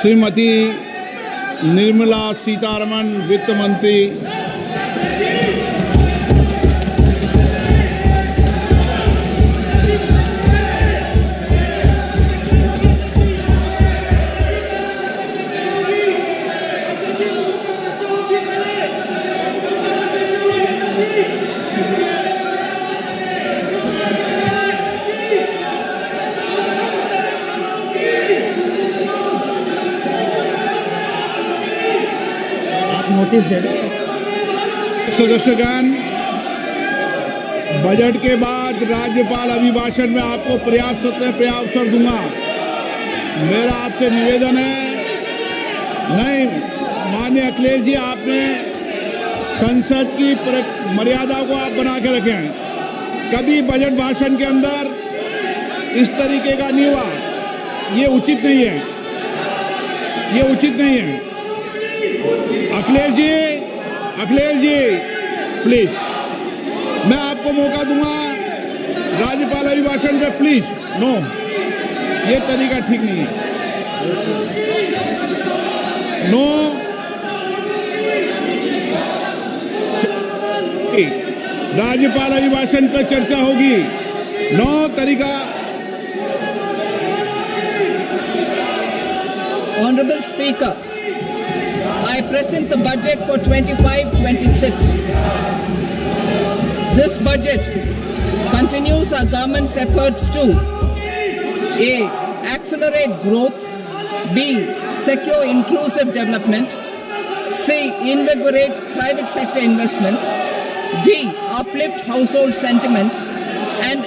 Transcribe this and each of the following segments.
श्रीमती निर्मला सीतारमण वित्त मंत्री, नोटिस दे दो। सदस्यगण, बजट के बाद राज्यपाल अभिभाषण में आपको पर्याप्त अवसर दूंगा। मेरा आपसे निवेदन है, नहीं माननीय अखिलेश जी, आपने संसद की मर्यादा को आप बना के रखें। कभी बजट भाषण के अंदर इस तरीके का नहीं हुआ, ये उचित नहीं है, ये उचित नहीं है। अखिलेश जी प्लीज, मैं आपको मौका दूंगा राज्यपाल अभिभाषण पे, प्लीज। नो, ये तरीका ठीक नहीं है। नो, राज्यपाल अभिभाषण पे चर्चा होगी। नो तरीका। Honorable Speaker, I present the budget for 25-26. This budget continues our government's efforts to A. Accelerate growth, B. Secure inclusive development, C. Invigorate private sector investments, D. Uplift household sentiments, and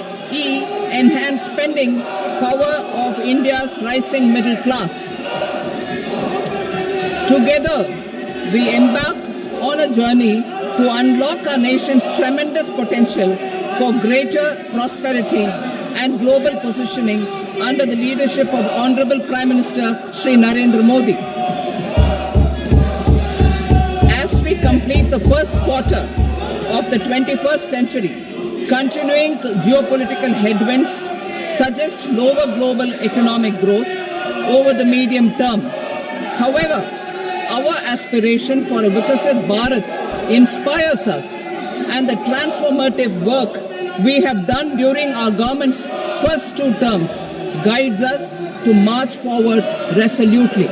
E. Enhance spending power of India's rising middle class. Together, we embark on a journey to unlock our nation's tremendous potential for greater prosperity and global positioning under the leadership of Honorable Prime Minister Shri Narendra Modi. As we complete the first quarter of the 21st century, continuing geopolitical headwinds suggest lower global economic growth over the medium term. However, our aspiration for a Vikasit Bharat inspires us, and the transformative work we have done during our government's first 2 terms guides us to march forward resolutely.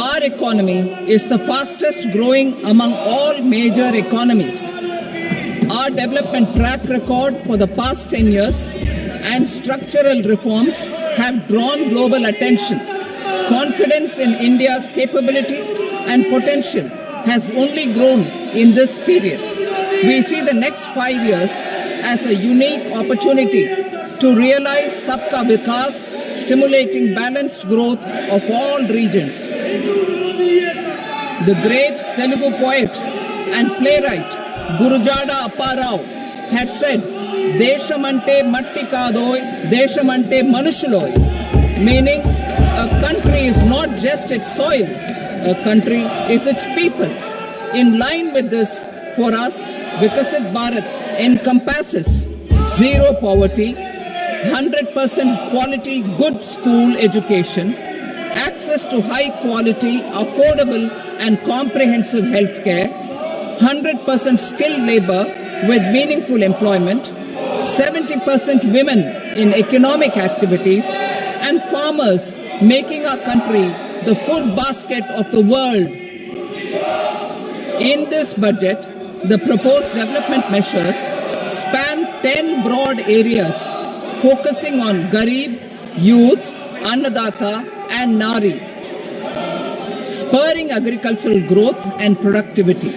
Our economy is the fastest growing among all major economies. Our development track record for the past 10 years and structural reforms have drawn global attention. Confidence in India's capability and potential has only grown in this period. We see the next 5 years as a unique opportunity to realize Sabka Vikas, stimulating balanced growth of all regions. The great Telugu poet and playwright Gurujada Appa Rao had said, "Deshamante matti kadoy, deshamante manushuloy," meaning a country is not just its soil, a country is its people. In line with this, for us, Vikasit Bharat encompasses zero poverty, 100% quality good school education, access to high quality, affordable and comprehensive health care, 100% skilled labor with meaningful employment, 70% women in economic activities, and farmers making our country the food basket of the world. In this budget, the proposed development measures span 10 broad areas focusing on Garib, youth, Annadata and Nari, spurring agricultural growth and productivity,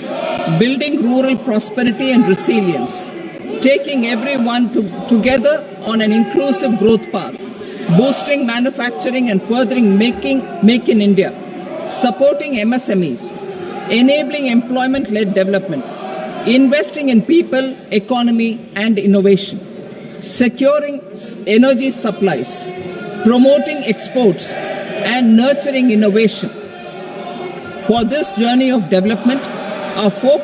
building rural prosperity and resilience, taking everyone together on an inclusive growth path, boosting manufacturing and furthering Make in India, supporting MSMEs, enabling employment-led development, investing in people, economy and innovation, securing energy supplies, promoting exports and nurturing innovation. For this journey of development, our 4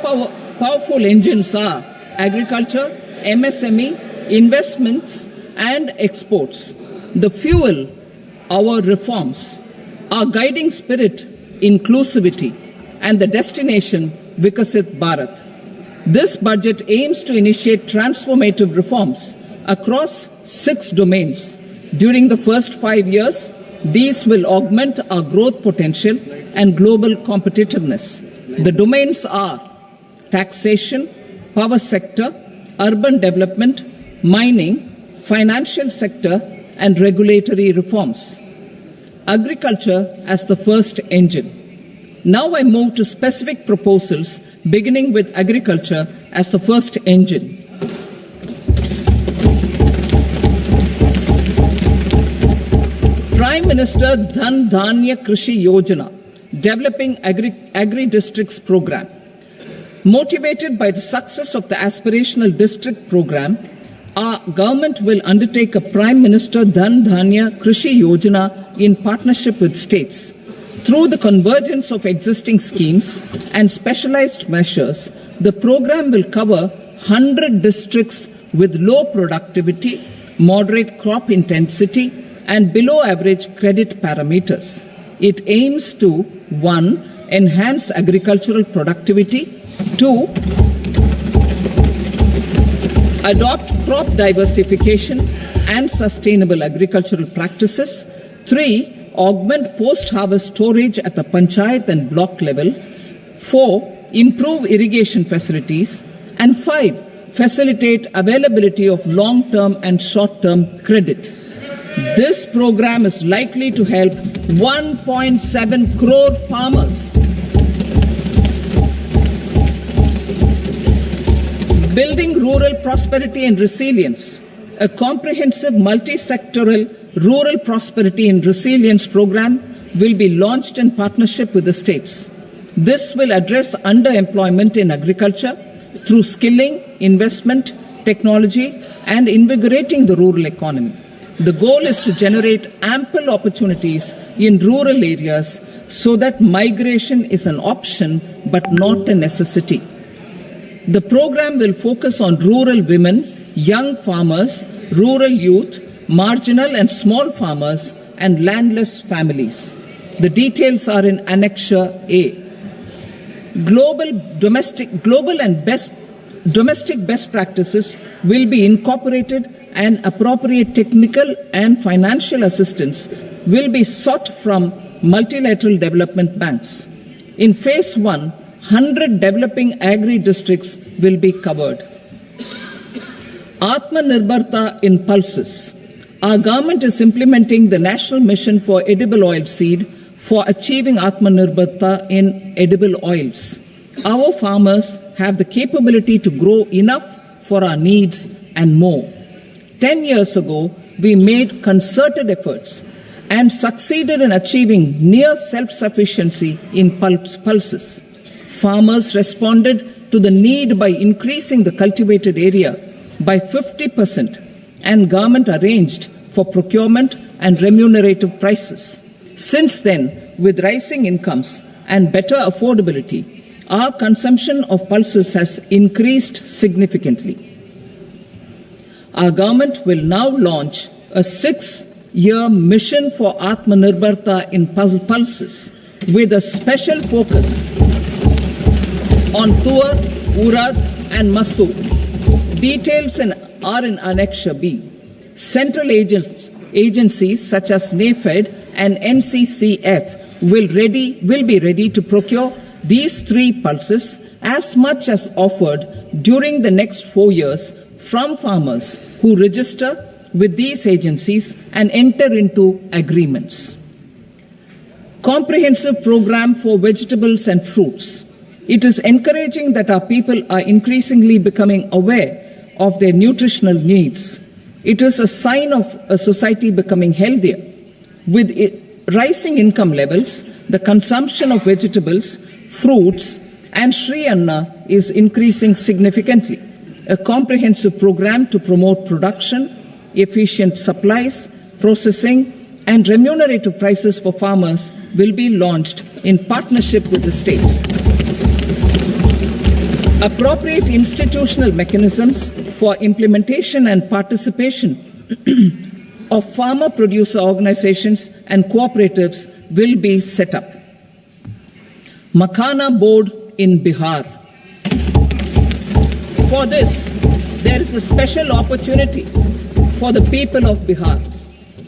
powerful engines are agriculture, MSME, investments and exports. The fuel our reforms, our guiding spirit, inclusivity, and the destination Vikasit Bharat. This budget aims to initiate transformative reforms across 6 domains. During the first 5 years, these will augment our growth potential and global competitiveness. The domains are taxation, power sector, urban development, mining, financial sector, and regulatory reforms. Agriculture as the first engine. Now I move to specific proposals, beginning with agriculture as the first engine. Prime Minister Dhan Dhanya Krishi Yojana, Developing Agri-Districts Program. Motivated by the success of the Aspirational District Program, our government will undertake a Prime Minister Dhan Dhanya Krishi Yojana in partnership with states. Through the convergence of existing schemes and specialized measures, the program will cover 100 districts with low productivity, moderate crop intensity, and below average credit parameters. It aims to 1. Enhance agricultural productivity, 2. Adopt crop diversification and sustainable agricultural practices, 3. Augment post-harvest storage at the panchayat and block level, 4. Improve irrigation facilities, and 5. Facilitate availability of long-term and short-term credit. This program is likely to help 1.7 crore farmers. Building rural prosperity and resilience. A comprehensive multi-sectoral Rural Prosperity and Resilience Program will be launched in partnership with the states. This will address underemployment in agriculture through skilling, investment, technology, and invigorating the rural economy. The goal is to generate ample opportunities in rural areas so that migration is an option but not a necessity. The program will focus on rural women, young farmers, rural youth, marginal and small farmers, and landless families. The details are in Annexure A. Domestic best practices will be incorporated, and appropriate technical and financial assistance will be sought from multilateral development banks. In Phase 1, 100 developing agri-districts will be covered. Atmanirbharta in pulses. Our government is implementing the National Mission for Edible Oilseed for achieving Atmanirbharta in edible oils. Our farmers have the capability to grow enough for our needs and more. 10 years ago, we made concerted efforts and succeeded in achieving near self-sufficiency in pulses. Farmers responded to the need by increasing the cultivated area by 50%, and government arranged for procurement and remunerative prices. Since then, with rising incomes and better affordability, our consumption of pulses has increased significantly. Our government will now launch a 6-year mission for Atmanirbharta in pulses with a special focus on Tuar, Urad and Masoor. Details are in Annexure B. Central agencies such as NAFED and NCCF will be ready to procure these 3 pulses as much as offered during the next 4 years from farmers who register with these agencies and enter into agreements. Comprehensive program for vegetables and fruits. It is encouraging that our people are increasingly becoming aware of their nutritional needs. It is a sign of a society becoming healthier. With rising income levels, the consumption of vegetables, fruits, and Shri Anna is increasing significantly. A comprehensive program to promote production, efficient supplies, processing, and remunerative prices for farmers will be launched in partnership with the states. Appropriate institutional mechanisms for implementation and participation of farmer producer organizations and cooperatives will be set up. Makhana Board in Bihar. For this, there is a special opportunity for the people of Bihar.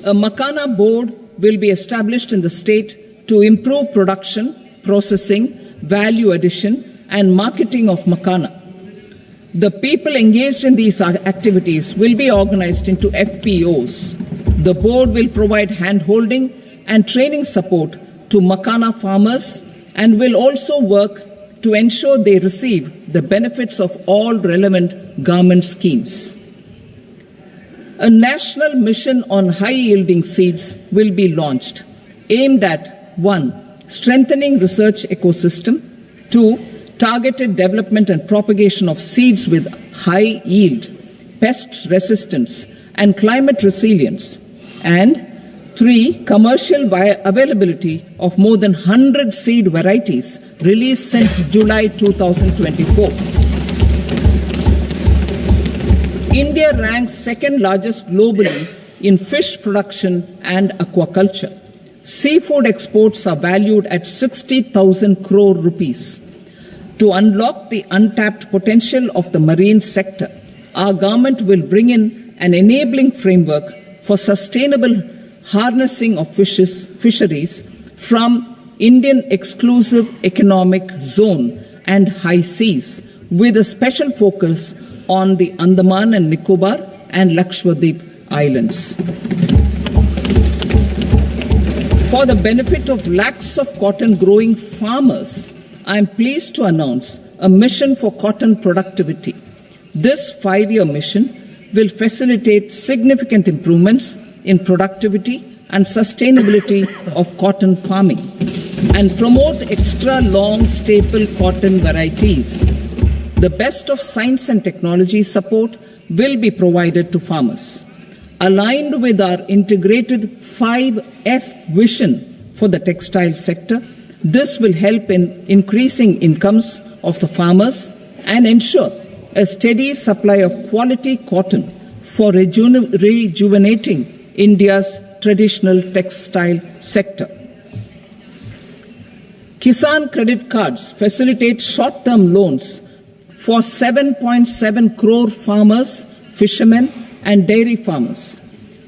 A Makhana Board will be established in the state to improve production, processing, value addition, and marketing of makhana. The people engaged in these activities will be organized into FPOs. The board will provide hand-holding and training support to makhana farmers and will also work to ensure they receive the benefits of all relevant government schemes. A national mission on high-yielding seeds will be launched, aimed at 1. Strengthening research ecosystem, 2. Targeted development and propagation of seeds with high yield, pest resistance, and climate resilience, and 3. Commercial availability of more than 100 seed varieties released since July 2024. India ranks second largest globally in fish production and aquaculture. Seafood exports are valued at 60,000 crore rupees. To unlock the untapped potential of the marine sector, our government will bring in an enabling framework for sustainable harnessing of fisheries from Indian exclusive economic zone and high seas, with a special focus on the Andaman and Nicobar and Lakshadweep Islands. For the benefit of lakhs of cotton growing farmers, I am pleased to announce a mission for cotton productivity. This 5-year mission will facilitate significant improvements in productivity and sustainability of cotton farming and promote extra long staple cotton varieties. The best of science and technology support will be provided to farmers. Aligned with our integrated 5F vision for the textile sector, this will help in increasing incomes of the farmers and ensure a steady supply of quality cotton for rejuvenating India's traditional textile sector. Kisan credit cards facilitate short-term loans for 7.7 crore farmers, fishermen, and dairy farmers.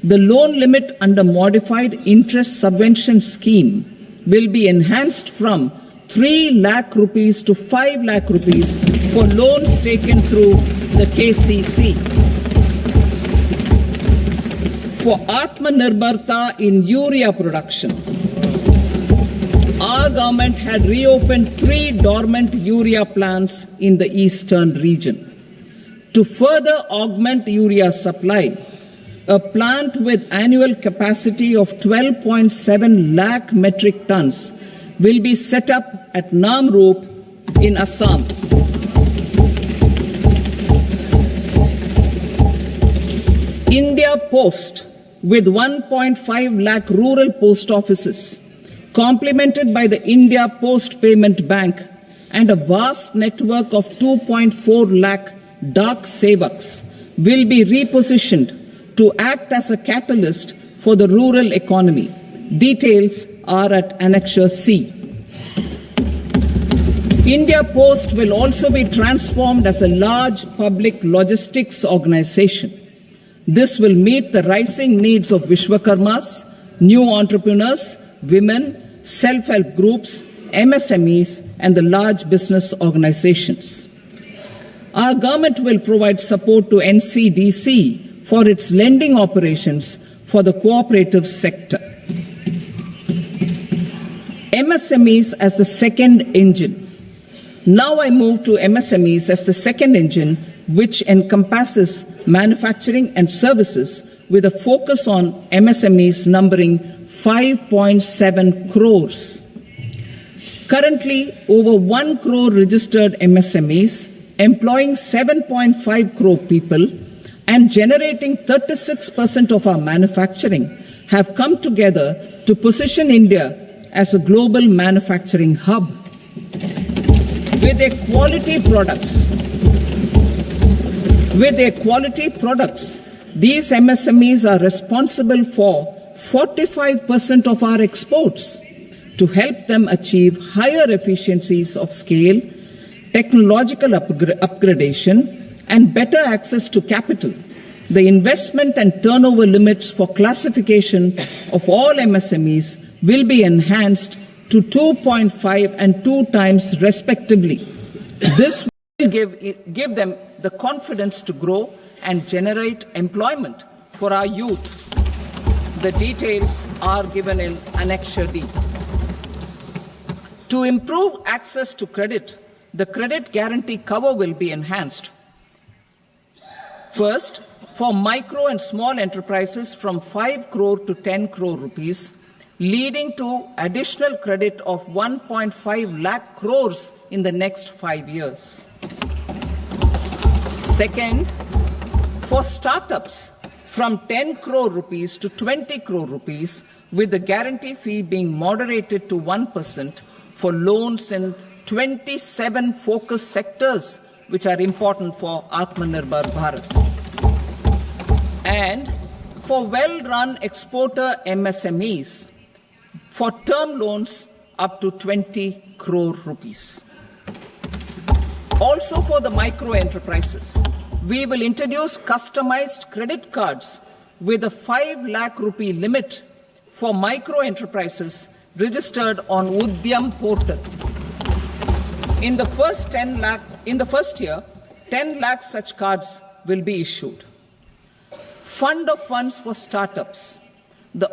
The loan limit under modified interest subvention scheme will be enhanced from 3 lakh rupees to 5 lakh rupees for loans taken through the KCC. For Atmanirbharta in urea production, our government had reopened 3 dormant urea plants in the eastern region. To further augment urea supply, a plant with annual capacity of 12.7 lakh metric tons will be set up at Namrup in Assam. India Post, with 1.5 lakh rural post offices, complemented by the India Post Payment Bank and a vast network of 2.4 lakh Dak Sevaks, will be repositioned to act as a catalyst for the rural economy. Details are at Annexure C. India Post will also be transformed as a large public logistics organization. This will meet the rising needs of Vishwakarmas, new entrepreneurs, women, self-help groups, MSMEs, and the large business organizations. Our government will provide support to NCDC for its lending operations for the cooperative sector. MSMEs as the second engine. Now I move to MSMEs as the second engine, which encompasses manufacturing and services with a focus on MSMEs numbering 5.7 crores. Currently, over 1 crore registered MSMEs, employing 7.5 crore people and generating 36% of our manufacturing, have come together to position India as a global manufacturing hub. With their quality products, These MSMEs are responsible for 45% of our exports. To help them achieve higher efficiencies of scale, technological upgradation, and better access to capital, the investment and turnover limits for classification of all MSMEs will be enhanced to 2.5 and 2 times respectively. This will give them the confidence to grow and generate employment for our youth. The details are given in Annexure D. To improve access to credit, the credit guarantee cover will be enhanced. First, for micro and small enterprises from 5 crore to 10 crore rupees, leading to additional credit of 1.5 lakh crores in the next 5 years. Second, for startups from 10 crore rupees to 20 crore rupees, with the guarantee fee being moderated to 1% for loans in 27 focus sectors which are important for Atmanirbhar Bharat. And for well-run exporter MSMEs, for term loans up to 20 crore rupees. Also for the micro enterprises, we will introduce customized credit cards with a 5 lakh rupee limit for micro enterprises registered on Udyam portal. In the first year, 10 lakh such cards will be issued. Fund of funds for startups. The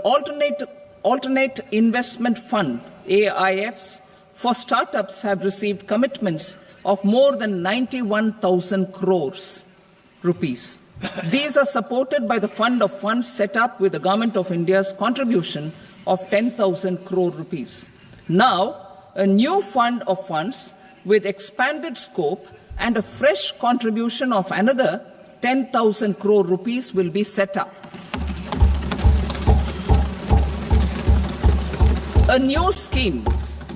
Alternate Investment Fund, AIFs, for startups have received commitments of more than 91,000 crores rupees. These are supported by the Fund of Funds set up with the Government of India's contribution of 10,000 crore rupees. Now, a new fund of funds with expanded scope and a fresh contribution of another 10,000 crore rupees will be set up. A new scheme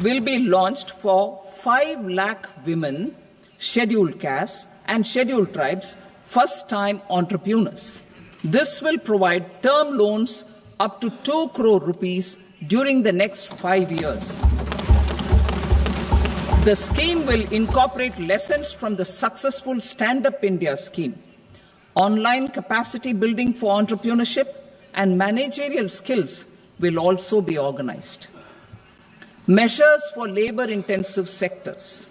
will be launched for 5 lakh women, scheduled castes and scheduled tribes, first-time entrepreneurs. This will provide term loans up to 2 crore rupees during the next 5 years. The scheme will incorporate lessons from the successful Stand Up India scheme. Online capacity building for entrepreneurship and managerial skills will also be organized. Measures for labor-intensive sectors.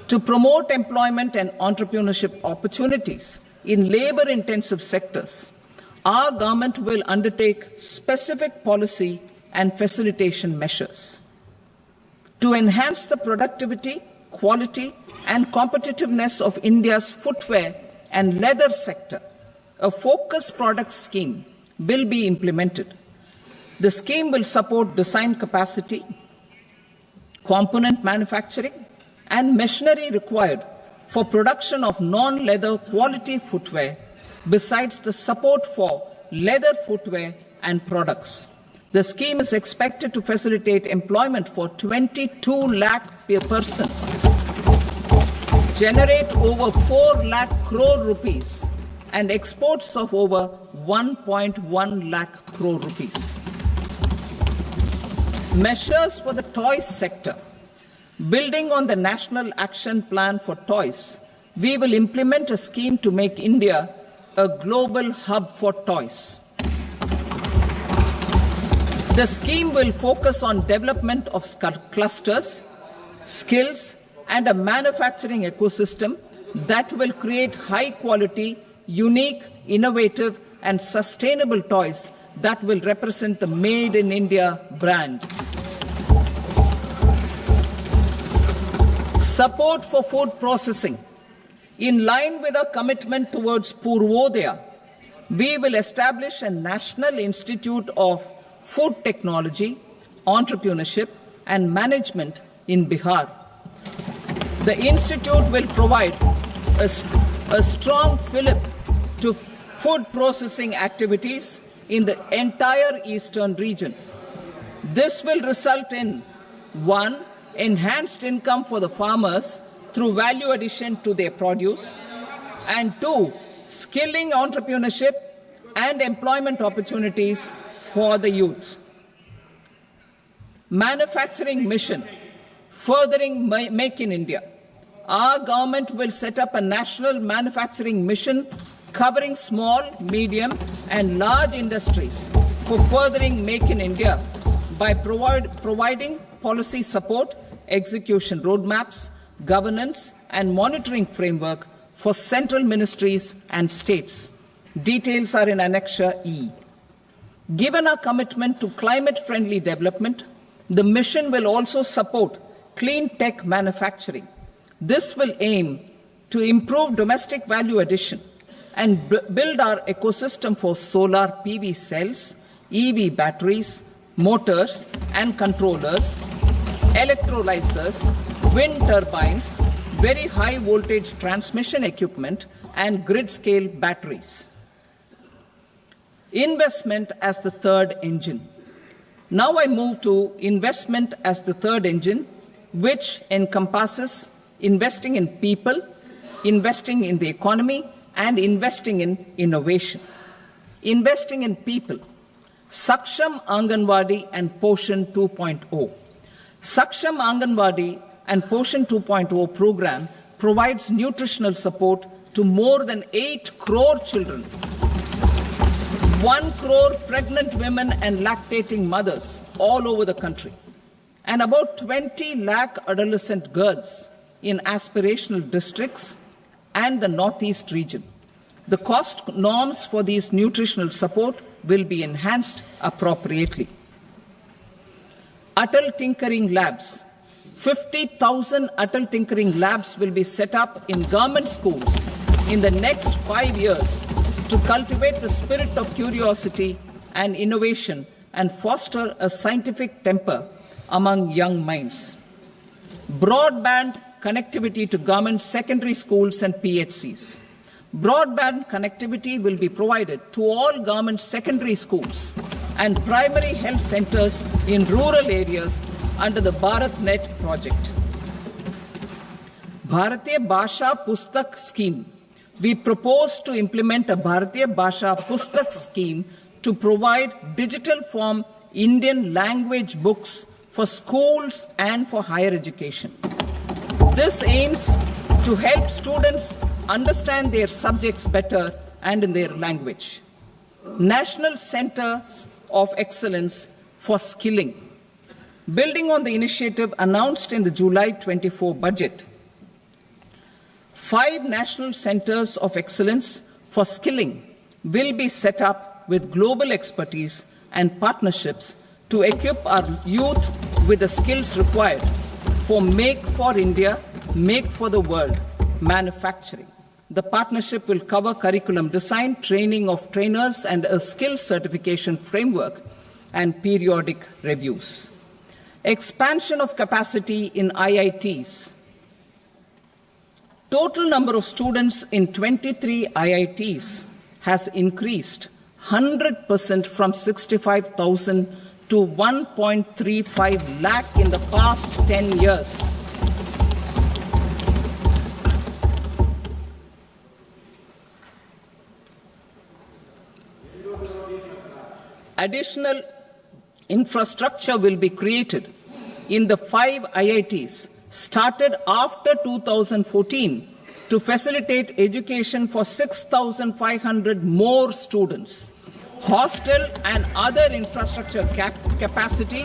To promote employment and entrepreneurship opportunities in labor-intensive sectors, our government will undertake specific policy and facilitation measures. To enhance the productivity, quality, and competitiveness of India's footwear and leather sector, a focused product scheme will be implemented. The scheme will support design capacity, component manufacturing, and machinery required for production of non-leather quality footwear, besides the support for leather footwear and products. The scheme is expected to facilitate employment for 22 lakh persons, generate over 4 lakh crore rupees, and exports of over 1.1 lakh crore rupees. Measures for the toys sector. Building on the National Action Plan for Toys, we will implement a scheme to make India a global hub for toys. The scheme will focus on development of clusters, skills, and a manufacturing ecosystem that will create high-quality, unique, innovative, and sustainable toys that will represent the Made in India brand. Support for food processing. In line with our commitment towards Purvodaya, we will establish a National Institute of Food Technology, Entrepreneurship and Management in Bihar. The institute will provide a strong fillip to food processing activities in the entire eastern region. This will result in 1. Enhanced income for the farmers through value addition to their produce, and 2. Skilling entrepreneurship and employment opportunities for the youth. Manufacturing mission, furthering Make in India. Our government will set up a national manufacturing mission covering small, medium and large industries for furthering Make in India by providing policy support, execution roadmaps, governance and monitoring framework for central ministries and states. Details are in Annexure E. Given our commitment to climate-friendly development, the mission will also support clean tech manufacturing. This will aim to improve domestic value addition and build our ecosystem for solar PV cells, EV batteries, motors and controllers, electrolyzers, wind turbines, very high voltage transmission equipment and grid-scale batteries. Investment as the third engine. Now I move to investment as the third engine, which encompasses investing in people, investing in the economy, and investing in innovation. Investing in people. Saksham Anganwadi and Poshan 2.0. Saksham Anganwadi and Poshan 2.0 program provides nutritional support to more than 8 crore children, 1 crore pregnant women and lactating mothers all over the country, and about 20 lakh adolescent girls in aspirational districts and the Northeast region. The cost norms for these nutritional support will be enhanced appropriately. Atal Tinkering Labs. 50,000 Atal Tinkering Labs will be set up in government schools in the next 5 years to cultivate the spirit of curiosity and innovation and foster a scientific temper among young minds. Broadband connectivity to government secondary schools and PHCs. Broadband connectivity will be provided to all government secondary schools and primary health centers in rural areas under the BharatNet project. Bharatiya Bhasha Pustak Scheme. We propose to implement a Bharatiya Bhasha Pustak scheme to provide digital form Indian language books for schools and for higher education. This aims to help students understand their subjects better and in their language. National Centers of Excellence for Skilling. Building on the initiative announced in the July 24 budget, 5 national centers of excellence for skilling will be set up with global expertise and partnerships to equip our youth with the skills required for Make for India, Make for the World manufacturing. The partnership will cover curriculum design, training of trainers, and a skills certification framework and periodic reviews. Expansion of capacity in IITs. Total number of students in 23 IITs has increased 100% from 65,000 to 1.35 lakh in the past 10 years. Additional infrastructure will be created in the 5 IITs started after 2014 to facilitate education for 6,500 more students. Hostel and other infrastructure capacity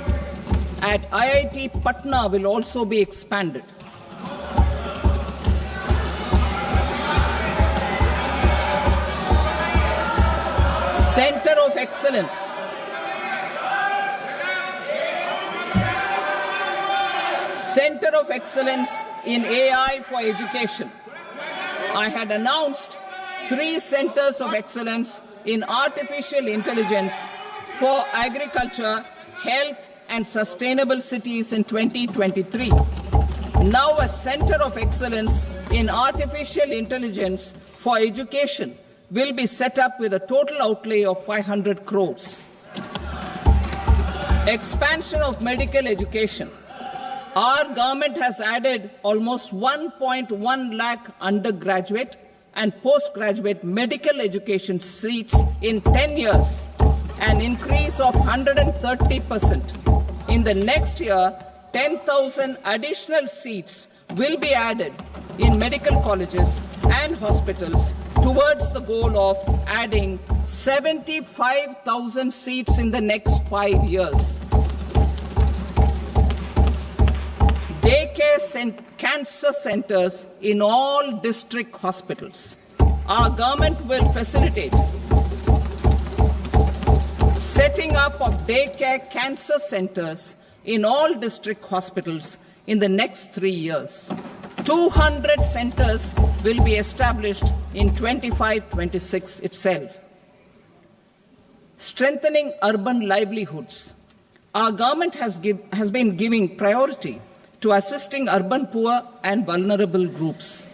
at IIT Patna will also be expanded. Center of Excellence. Center of Excellence in AI for Education. I had announced 3 centers of excellence in artificial intelligence for agriculture, health, and sustainable cities in 2023. Now a center of excellence in artificial intelligence for education will be set up with a total outlay of 500 crores. Expansion of medical education. Our government has added almost 1.1 lakh undergraduate and postgraduate medical education seats in 10 years, an increase of 130%. In the next year, 10,000 additional seats will be added in medical colleges and hospitals towards the goal of adding 75,000 seats in the next 5 years. Daycare cancer centers in all district hospitals. Our government will facilitate setting up of daycare cancer centers in all district hospitals in the next 3 years. 200 centers will be established in 25-26 itself. Strengthening urban livelihoods. Our government has been giving priority to assisting urban poor and vulnerable groups.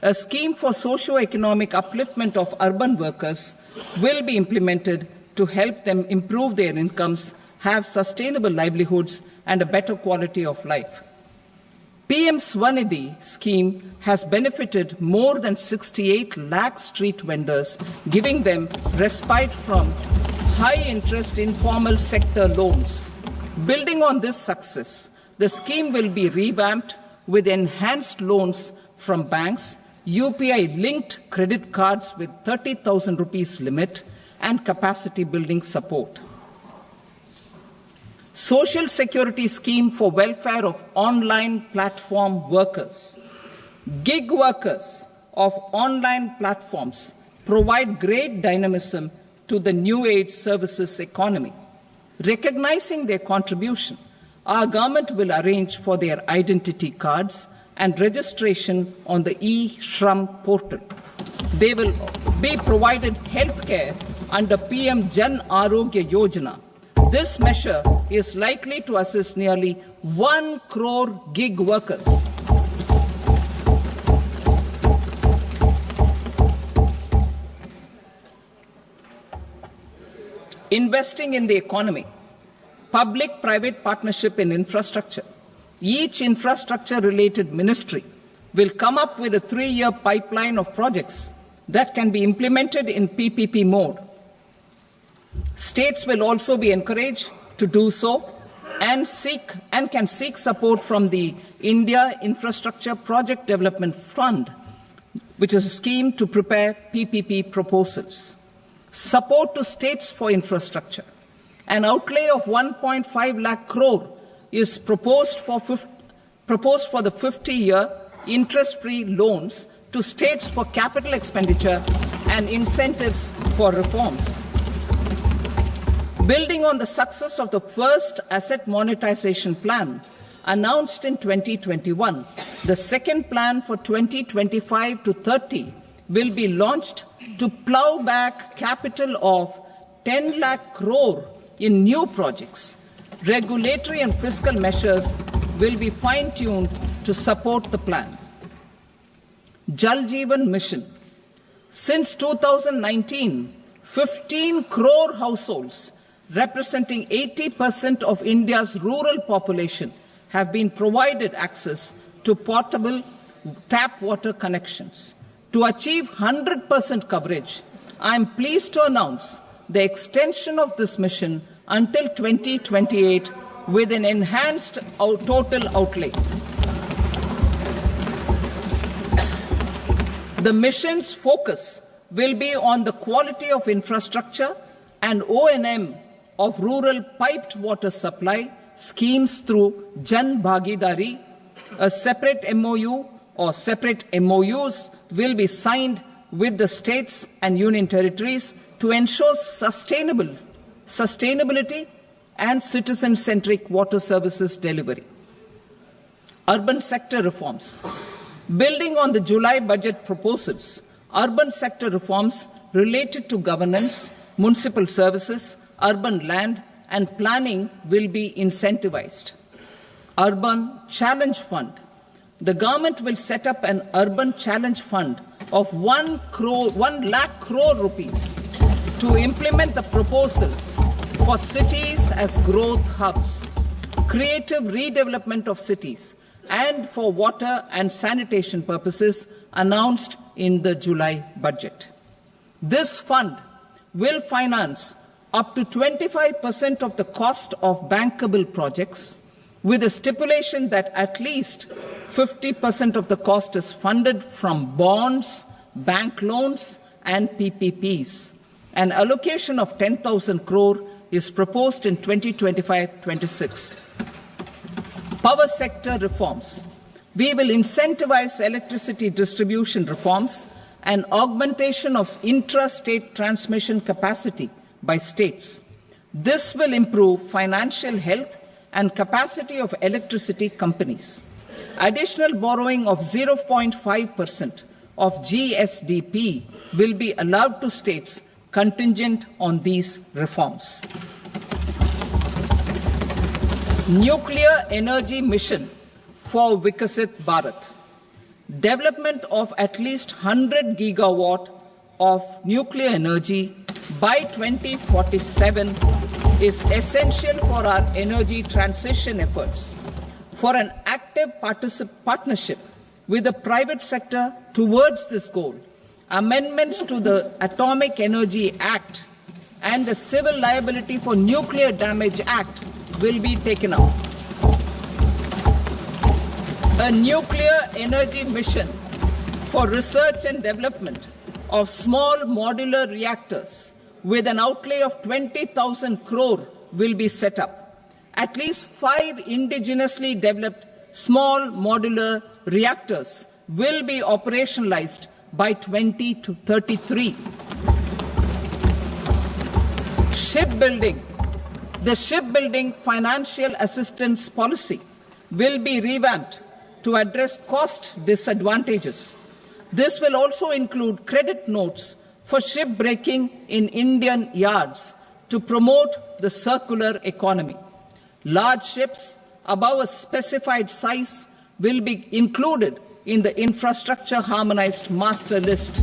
A scheme for socio-economic upliftment of urban workers will be implemented to help them improve their incomes, have sustainable livelihoods, and a better quality of life. PM Swanidhi scheme has benefited more than 68 lakh street vendors, giving them respite from high-interest informal sector loans. Building on this success, the scheme will be revamped with enhanced loans from banks, UPI-linked credit cards with 30,000 rupees limit, and capacity building support. Social Security Scheme for welfare of online platform workers. Gig workers of online platforms provide great dynamism to the new age services economy. Recognizing their contribution, our government will arrange for their identity cards and registration on the e-Shram portal. They will be provided healthcare under PM Jan Arogya Yojana. This measure is likely to assist nearly 1 crore gig workers. Investing in the economy. Public-private partnership in infrastructure. Each infrastructure-related ministry will come up with a 3-year pipeline of projects that can be implemented in PPP mode. States will also be encouraged to do so and can seek support from the India Infrastructure Project Development Fund, which is a scheme to prepare PPP proposals. Support to states for infrastructure. An outlay of 1.5 lakh crore is proposed for the 50-year interest-free loans to states for capital expenditure and incentives for reforms. Building on the success of the first asset monetization plan announced in 2021, the second plan for 2025 to 30 will be launched to plow back capital of 10 lakh crore in new projects. Regulatory and fiscal measures will be fine-tuned to support the plan. Jal Jeevan Mission. Since 2019, 15 crore households representing 80% of India's rural population have been provided access to portable tap water connections. To achieve 100% coverage, I am pleased to announce the extension of this mission until 2028 with an enhanced total outlay. The mission's focus will be on the quality of infrastructure and O&M of rural piped water supply schemes through Jan Bhagidari. A separate MOU or separate MOUs will be signed with the states and union territories to ensure sustainability and citizen-centric water services delivery. Urban sector reforms. Building on the July budget proposals, urban sector reforms related to governance, municipal services, urban land and planning will be incentivized. Urban Challenge Fund. The government will set up an Urban Challenge Fund of 1 lakh crore rupees to implement the proposals for cities as growth hubs, creative redevelopment of cities, and for water and sanitation purposes announced in the July budget. This fund will finance up to 25% of the cost of bankable projects, with a stipulation that at least 50% of the cost is funded from bonds, bank loans, and PPPs. An allocation of 10,000 crore is proposed in 2025-26. Power sector reforms. We will incentivize electricity distribution reforms and augmentation of intra-state transmission capacity by states. This will improve financial health and capacity of electricity companies. Additional borrowing of 0.5% of GSDP will be allowed to states contingent on these reforms. Nuclear energy mission for Vikasit Bharat. Development of at least 100 gigawatt of nuclear energy by 2047 is essential for our energy transition efforts. For an active partnership with the private sector towards this goal, amendments to the Atomic Energy Act and the Civil Liability for Nuclear Damage Act will be taken up. A nuclear energy mission for research and development of small modular reactors with an outlay of 20,000 crore will be set up. At least 5 indigenously developed small modular reactors will be operationalized by 2033. Shipbuilding. The shipbuilding financial assistance policy will be revamped to address cost disadvantages. This will also include credit notes for shipbreaking in Indian yards to promote the circular economy. Large ships above a specified size will be included in the infrastructure harmonized master list.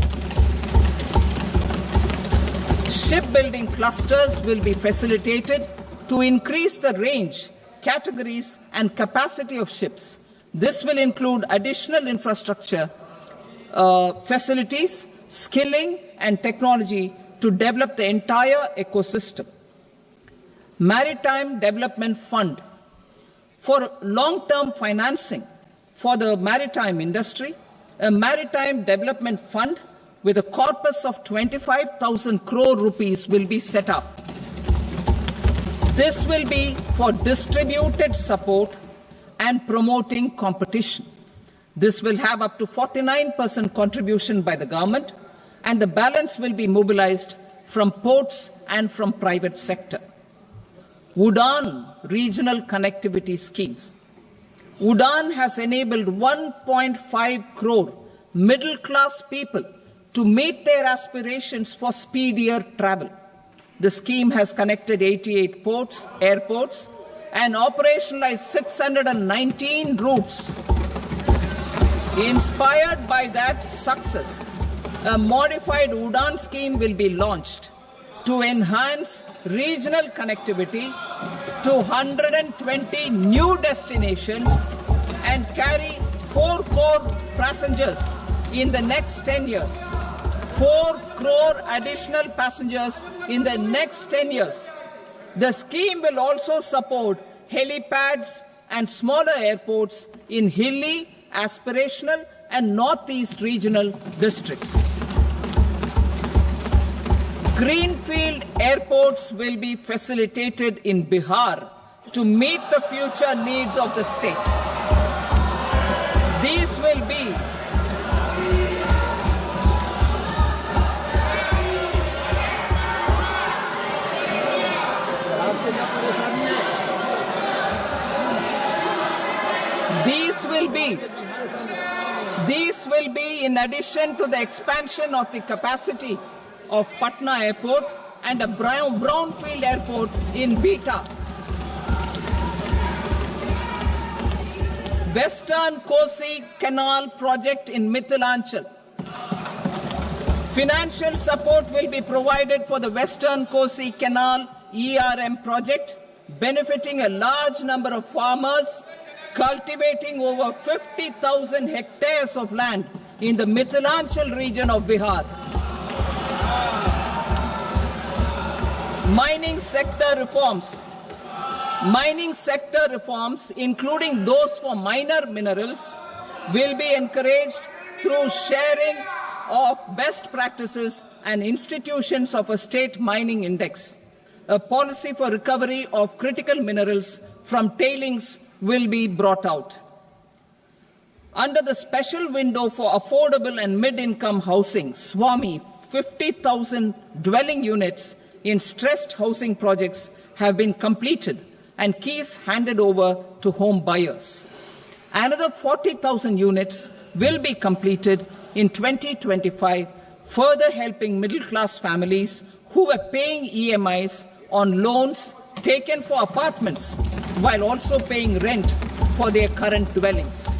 Shipbuilding clusters will be facilitated to increase the range, categories, and capacity of ships. This will include additional infrastructure, facilities, skilling, and technology to develop the entire ecosystem. Maritime Development Fund. For long-term financing for the maritime industry, a Maritime Development Fund with a corpus of 25,000 crore rupees will be set up. This will be for distributed support and promoting competition. This will have up to 49% contribution by the government, and the balance will be mobilized from ports and from private sector. UDAN regional connectivity schemes. UDAN has enabled 1.5 crore middle-class people to meet their aspirations for speedier travel. The scheme has connected 88 airports, and operationalized 619 routes. Inspired by that success, a modified UDAN scheme will be launched to enhance regional connectivity to 120 new destinations and carry 4 crore passengers in the next 10 years. 4 crore additional passengers in the next 10 years. The scheme will also support helipads and smaller airports in hilly, aspirational, and northeast regional districts. Greenfield airports will be facilitated in Bihar to meet the future needs of the state. These will be These will be in addition to the expansion of the capacity of Patna Airport and a brownfield airport in Beta. Western Kosi Canal project in Mithilanchal. Financial support will be provided for the Western Kosi Canal ERM project, benefiting a large number of farmers cultivating over 50,000 hectares of land in the Mithilanchal region of Bihar. Mining sector reforms, including those for minor minerals, will be encouraged through sharing of best practices and institutions of a state mining index. A policy for recovery of critical minerals from tailings will be brought out. Under the special window for affordable and mid-income housing, SWAMI, 50,000 dwelling units in stressed housing projects have been completed and keys handed over to home buyers. Another 40,000 units will be completed in 2025, further helping middle-class families who were paying EMIs on loans taken for apartments while also paying rent for their current dwellings.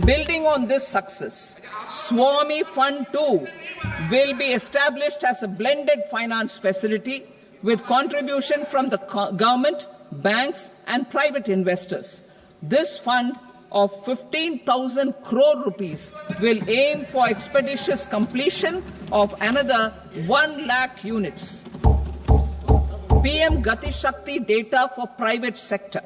Building on this success, SWAMI Fund 2 will be established as a blended finance facility with contribution from the government, banks and private investors. This fund of 15,000 crore rupees will aim for expeditious completion of another 1 lakh units. PM Gati Shakti data for private sector.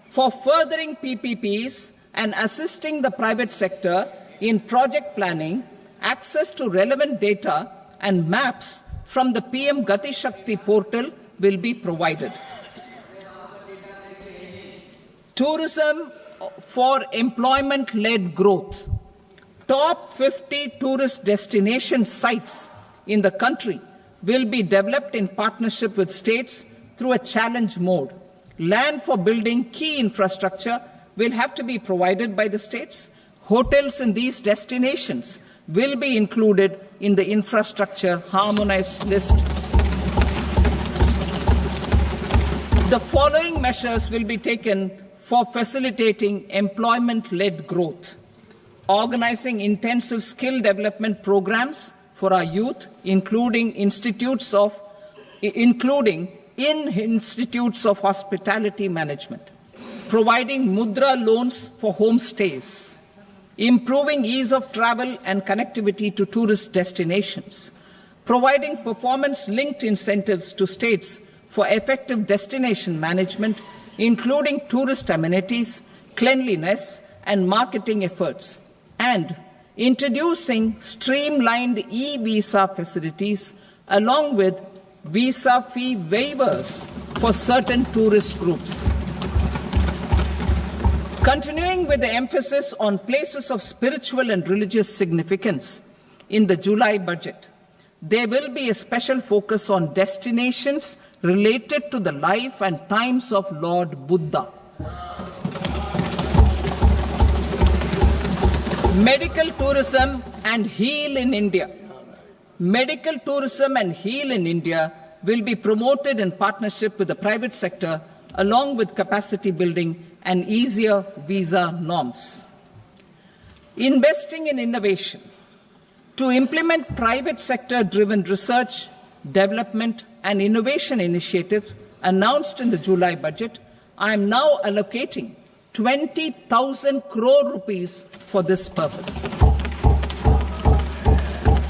For furthering PPPs and assisting the private sector in project planning, access to relevant data and maps from the PM Gati Shakti portal will be provided. Tourism for employment-led growth. Top 50 tourist destination sites in the country will be developed in partnership with states through a challenge mode. Land for building key infrastructure will have to be provided by the states. Hotels in these destinations will be included in the infrastructure harmonized list. The following measures will be taken for facilitating employment-led growth: organizing intensive skill development programs for our youth, including in institutes of hospitality management, providing mudra loans for homestays, improving ease of travel and connectivity to tourist destinations, providing performance-linked incentives to states for effective destination management, including tourist amenities, cleanliness, and marketing efforts, and introducing streamlined e-visa facilities along with visa fee waivers for certain tourist groups. Continuing with the emphasis on places of spiritual and religious significance, in the July budget, there will be a special focus on destinations related to the life and times of Lord Buddha. Medical tourism and Heal in India. Medical tourism and Heal in India will be promoted in partnership with the private sector, along with capacity building and easier visa norms. Investing in innovation. To implement private sector-driven research, development, and innovation initiatives announced in the July budget, I am now allocating 20,000 crore rupees for this purpose.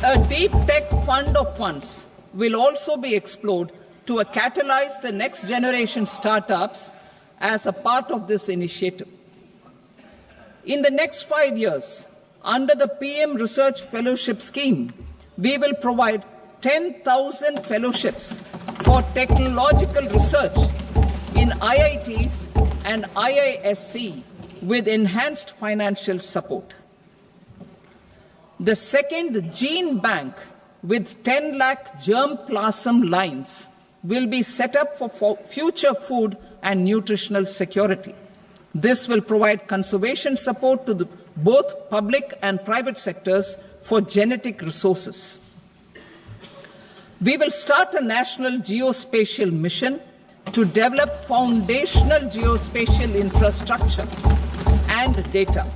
A deep tech fund of funds will also be explored to catalyze the next generation startups as a part of this initiative. In the next 5 years, under the PM Research Fellowship Scheme, we will provide 10,000 fellowships for technological research in IITs and IISc with enhanced financial support. The second gene bank with 10 lakh germplasm lines will be set up for future food and nutritional security. This will provide conservation support to both public and private sectors for genetic resources. We will start a national geospatial mission to develop foundational geospatial infrastructure and data.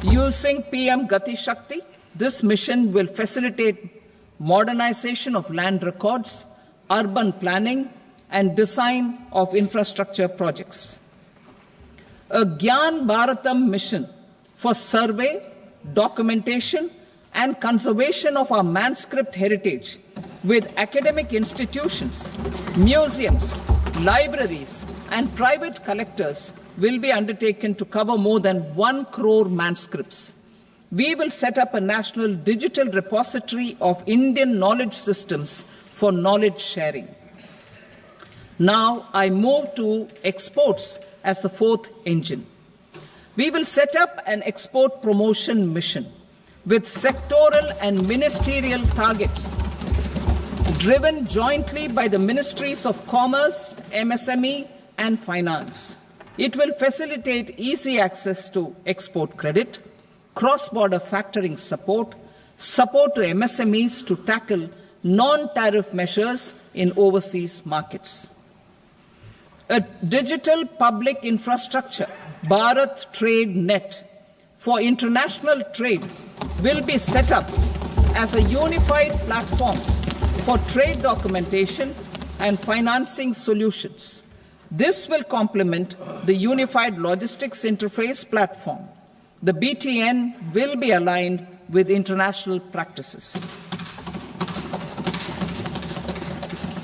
Using PM Gati Shakti, this mission will facilitate modernization of land records, urban planning, and design of infrastructure projects. A Gyan Bharatam mission for survey, documentation, and conservation of our manuscript heritage with academic institutions, museums, libraries, and private collectors will be undertaken to cover more than 1 crore manuscripts. We will set up a national digital repository of Indian knowledge systems for knowledge sharing. Now I move to exports as the fourth engine. We will set up an export promotion mission with sectoral and ministerial targets driven jointly by the Ministries of Commerce, MSME, and Finance. It will facilitate easy access to export credit, cross-border factoring support, support to MSMEs to tackle non-tariff measures in overseas markets. A digital public infrastructure, Bharat Trade Net, for international trade will be set up as a unified platform for trade documentation and financing solutions. This will complement the Unified Logistics Interface platform. The BTN will be aligned with international practices.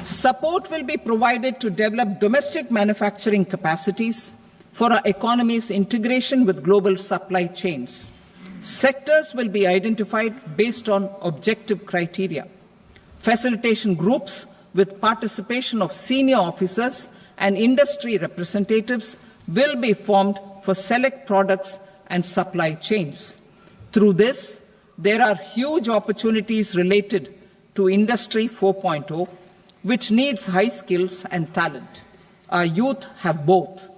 Support will be provided to develop domestic manufacturing capacities for our economy's integration with global supply chains. Sectors will be identified based on objective criteria. Facilitation groups with participation of senior officers and industry representatives will be formed for select products and supply chains. Through this, there are huge opportunities related to Industry 4.0, which needs high skills and talent. Our youth have both.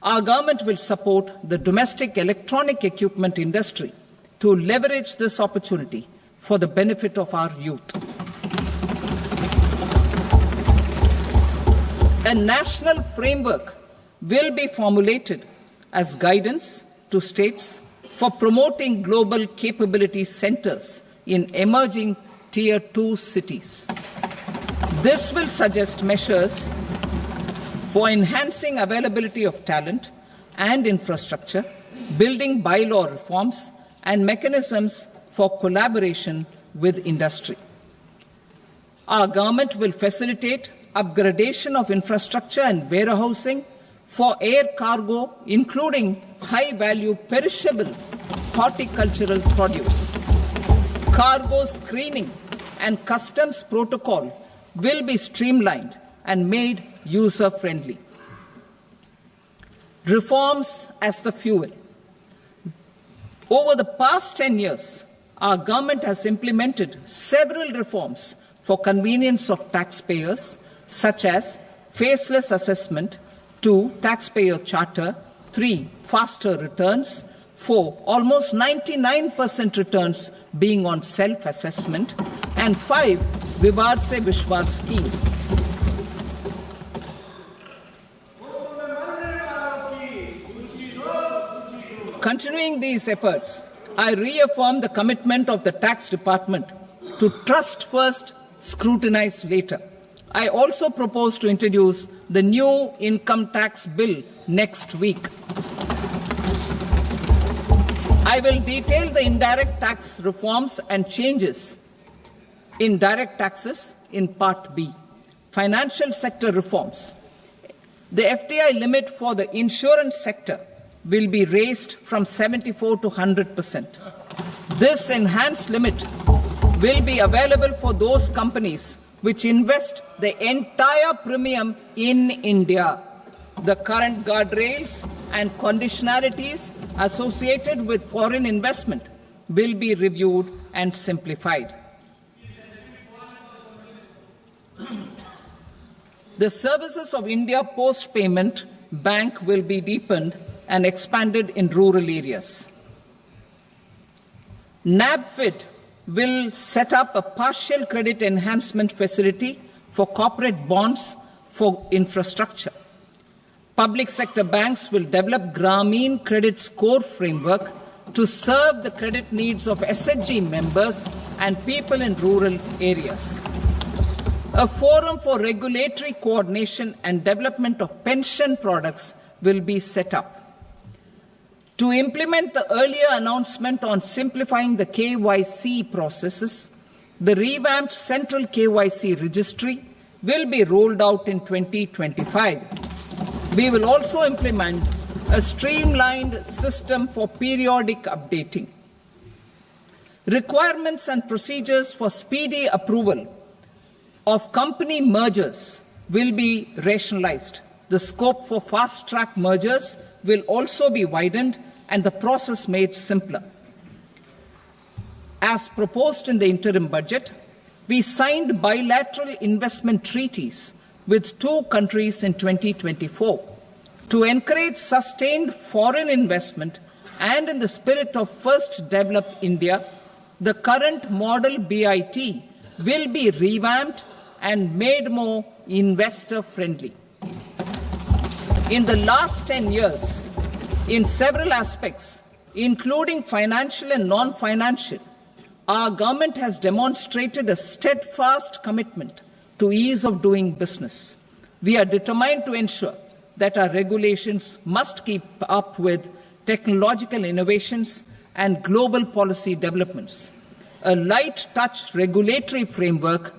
Our government will support the domestic electronic equipment industry to leverage this opportunity for the benefit of our youth. A national framework will be formulated as guidance to states for promoting global capability centers in emerging Tier 2 cities. This will suggest measures for enhancing availability of talent and infrastructure, building bylaw reforms, and mechanisms for collaboration with industry. Our government will facilitate upgradation of infrastructure and warehousing for air cargo, including high-value perishable horticultural produce. Cargo screening and customs protocol will be streamlined and made user-friendly. Reforms as the fuel. Over the past 10 years, our government has implemented several reforms for convenience of taxpayers, such as faceless assessment, 2, taxpayer charter, 3, faster returns, 4, almost 99% returns being on self-assessment, and 5, Vivad Se Vishwas scheme. Continuing these efforts, I reaffirm the commitment of the Tax Department to trust first, scrutinize later. I also propose to introduce the new income tax bill next week. I will detail the indirect tax reforms and changes in direct taxes in Part B. Financial sector reforms. The FDI limit for the insurance sector will be raised from 74 to 100%. This enhanced limit will be available for those companies which invest the entire premium in India. The current guardrails and conditionalities associated with foreign investment will be reviewed and simplified. The services of India Post Payment Bank will be deepened and expanded in rural areas. NABFID will set up a partial credit enhancement facility for corporate bonds for infrastructure. Public sector banks will develop Grameen Credit Score framework to serve the credit needs of SHG members and people in rural areas. A forum for regulatory coordination and development of pension products will be set up. To implement the earlier announcement on simplifying the KYC processes, the revamped Central KYC Registry will be rolled out in 2025. We will also implement a streamlined system for periodic updating. Requirements and procedures for speedy approval of company mergers will be rationalized. The scope for fast-track mergers will also be widened and the process made simpler. As proposed in the interim budget, we signed bilateral investment treaties with 2 countries in 2024 to encourage sustained foreign investment, and in the spirit of First Develop India, the current model BIT will be revamped and made more investor-friendly. In the last 10 years, in several aspects, including financial and non-financial, our government has demonstrated a steadfast commitment to ease of doing business. We are determined to ensure that our regulations must keep up with technological innovations and global policy developments. A light-touch regulatory framework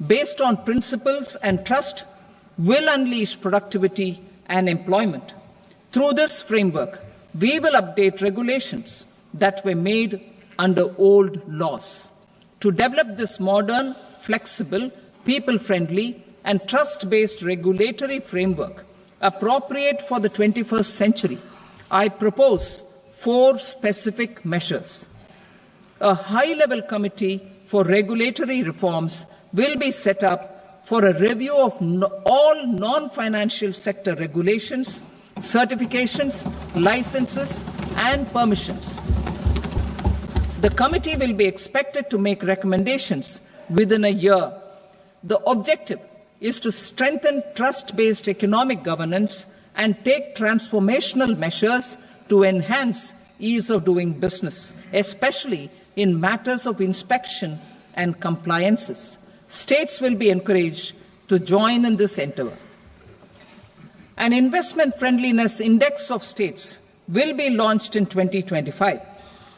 based on principles and trust will unleash productivity and employment. Through this framework, we will update regulations that were made under old laws. To develop this modern, flexible, people-friendly and trust-based regulatory framework appropriate for the 21st century, I propose 4 specific measures. A high-level committee for regulatory reforms will be set up for a review of all non-financial sector regulations, certifications, licenses, and permissions. The committee will be expected to make recommendations within a year. The objective is to strengthen trust-based economic governance and take transformational measures to enhance ease of doing business, especially in matters of inspection and compliances. States will be encouraged to join in this endeavour. An investment friendliness index of states will be launched in 2025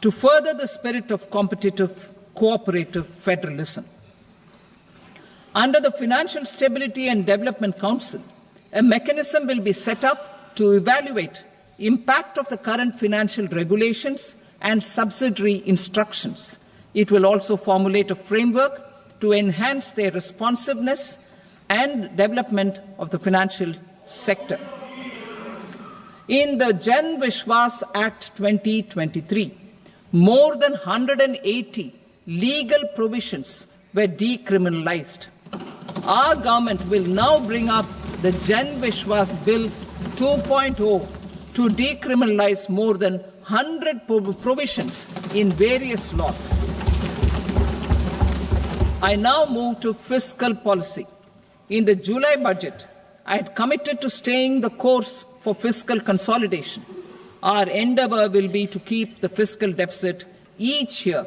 to further the spirit of competitive, cooperative federalism. Under the Financial Stability and Development Council, a mechanism will be set up to evaluate impact of the current financial regulations and subsidiary instructions. It will also formulate a framework to enhance their responsiveness and development of the financial sector. In the Jan Vishwas Act 2023, more than 180 legal provisions were decriminalized. Our government will now bring up the Jan Vishwas Bill 2.0 to decriminalize more than 100 provisions in various laws. I now move to fiscal policy. In the July budget, I had committed to staying the course for fiscal consolidation. Our endeavour will be to keep the fiscal deficit each year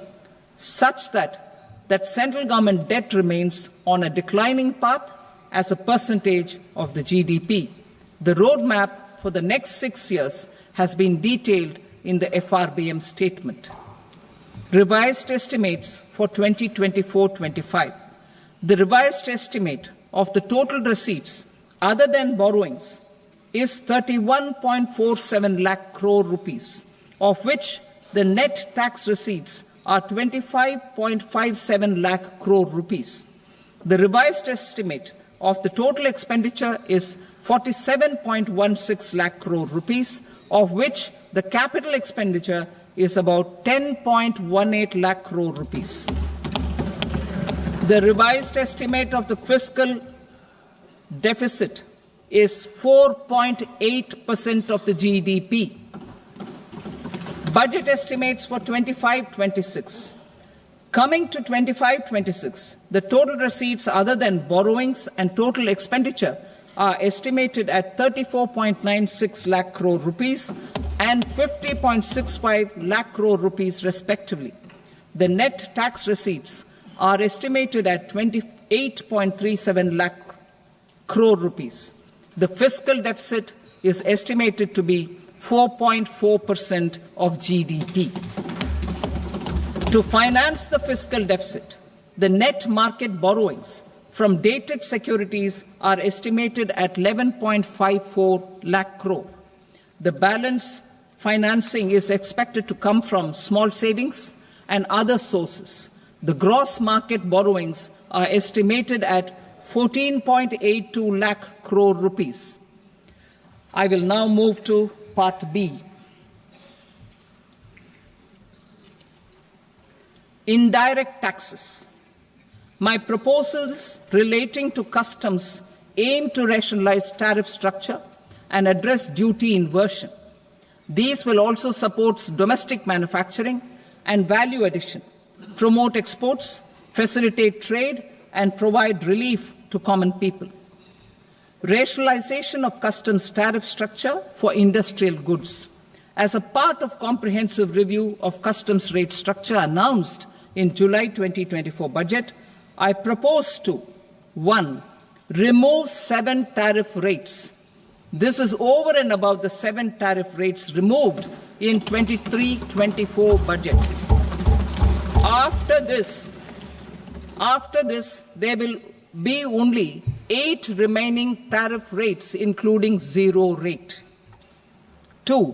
such that central government debt remains on a declining path as a percentage of the GDP. The roadmap for the next 6 years has been detailed in the FRBM statement. Revised estimates for 2024-25. The revised estimate of the total receipts other than borrowings is 31.47 lakh crore rupees, of which the net tax receipts are 25.57 lakh crore rupees. The revised estimate of the total expenditure is 47.16 lakh crore rupees, of which the capital expenditure is about 10.18 lakh crore rupees. The revised estimate of the fiscal deficit is 4.8% of the GDP. Budget estimates for 25-26. Coming to 25-26, the total receipts other than borrowings and total expenditure are estimated at 34.96 lakh crore rupees and 50.65 lakh crore rupees respectively. The net tax receipts are estimated at 28.37 lakh crore rupees. The fiscal deficit is estimated to be 4.4% of GDP. To finance the fiscal deficit, the net market borrowings from dated securities are estimated at 11.54 lakh crore. The balance financing is expected to come from small savings and other sources. The gross market borrowings are estimated at 14.82 lakh crore rupees. I will now move to Part B. Indirect taxes. My proposals relating to customs aim to rationalize tariff structure and address duty inversion. These will also support domestic manufacturing and value addition, promote exports, facilitate trade, and provide relief to common people. Rationalization of customs tariff structure for industrial goods. As a part of comprehensive review of customs rate structure announced in July 2024 budget, I propose to 1. Remove 7 tariff rates. This is over and above the 7 tariff rates removed in 23-24 budget. After this, there will be only 8 remaining tariff rates, including 0 rate. 2.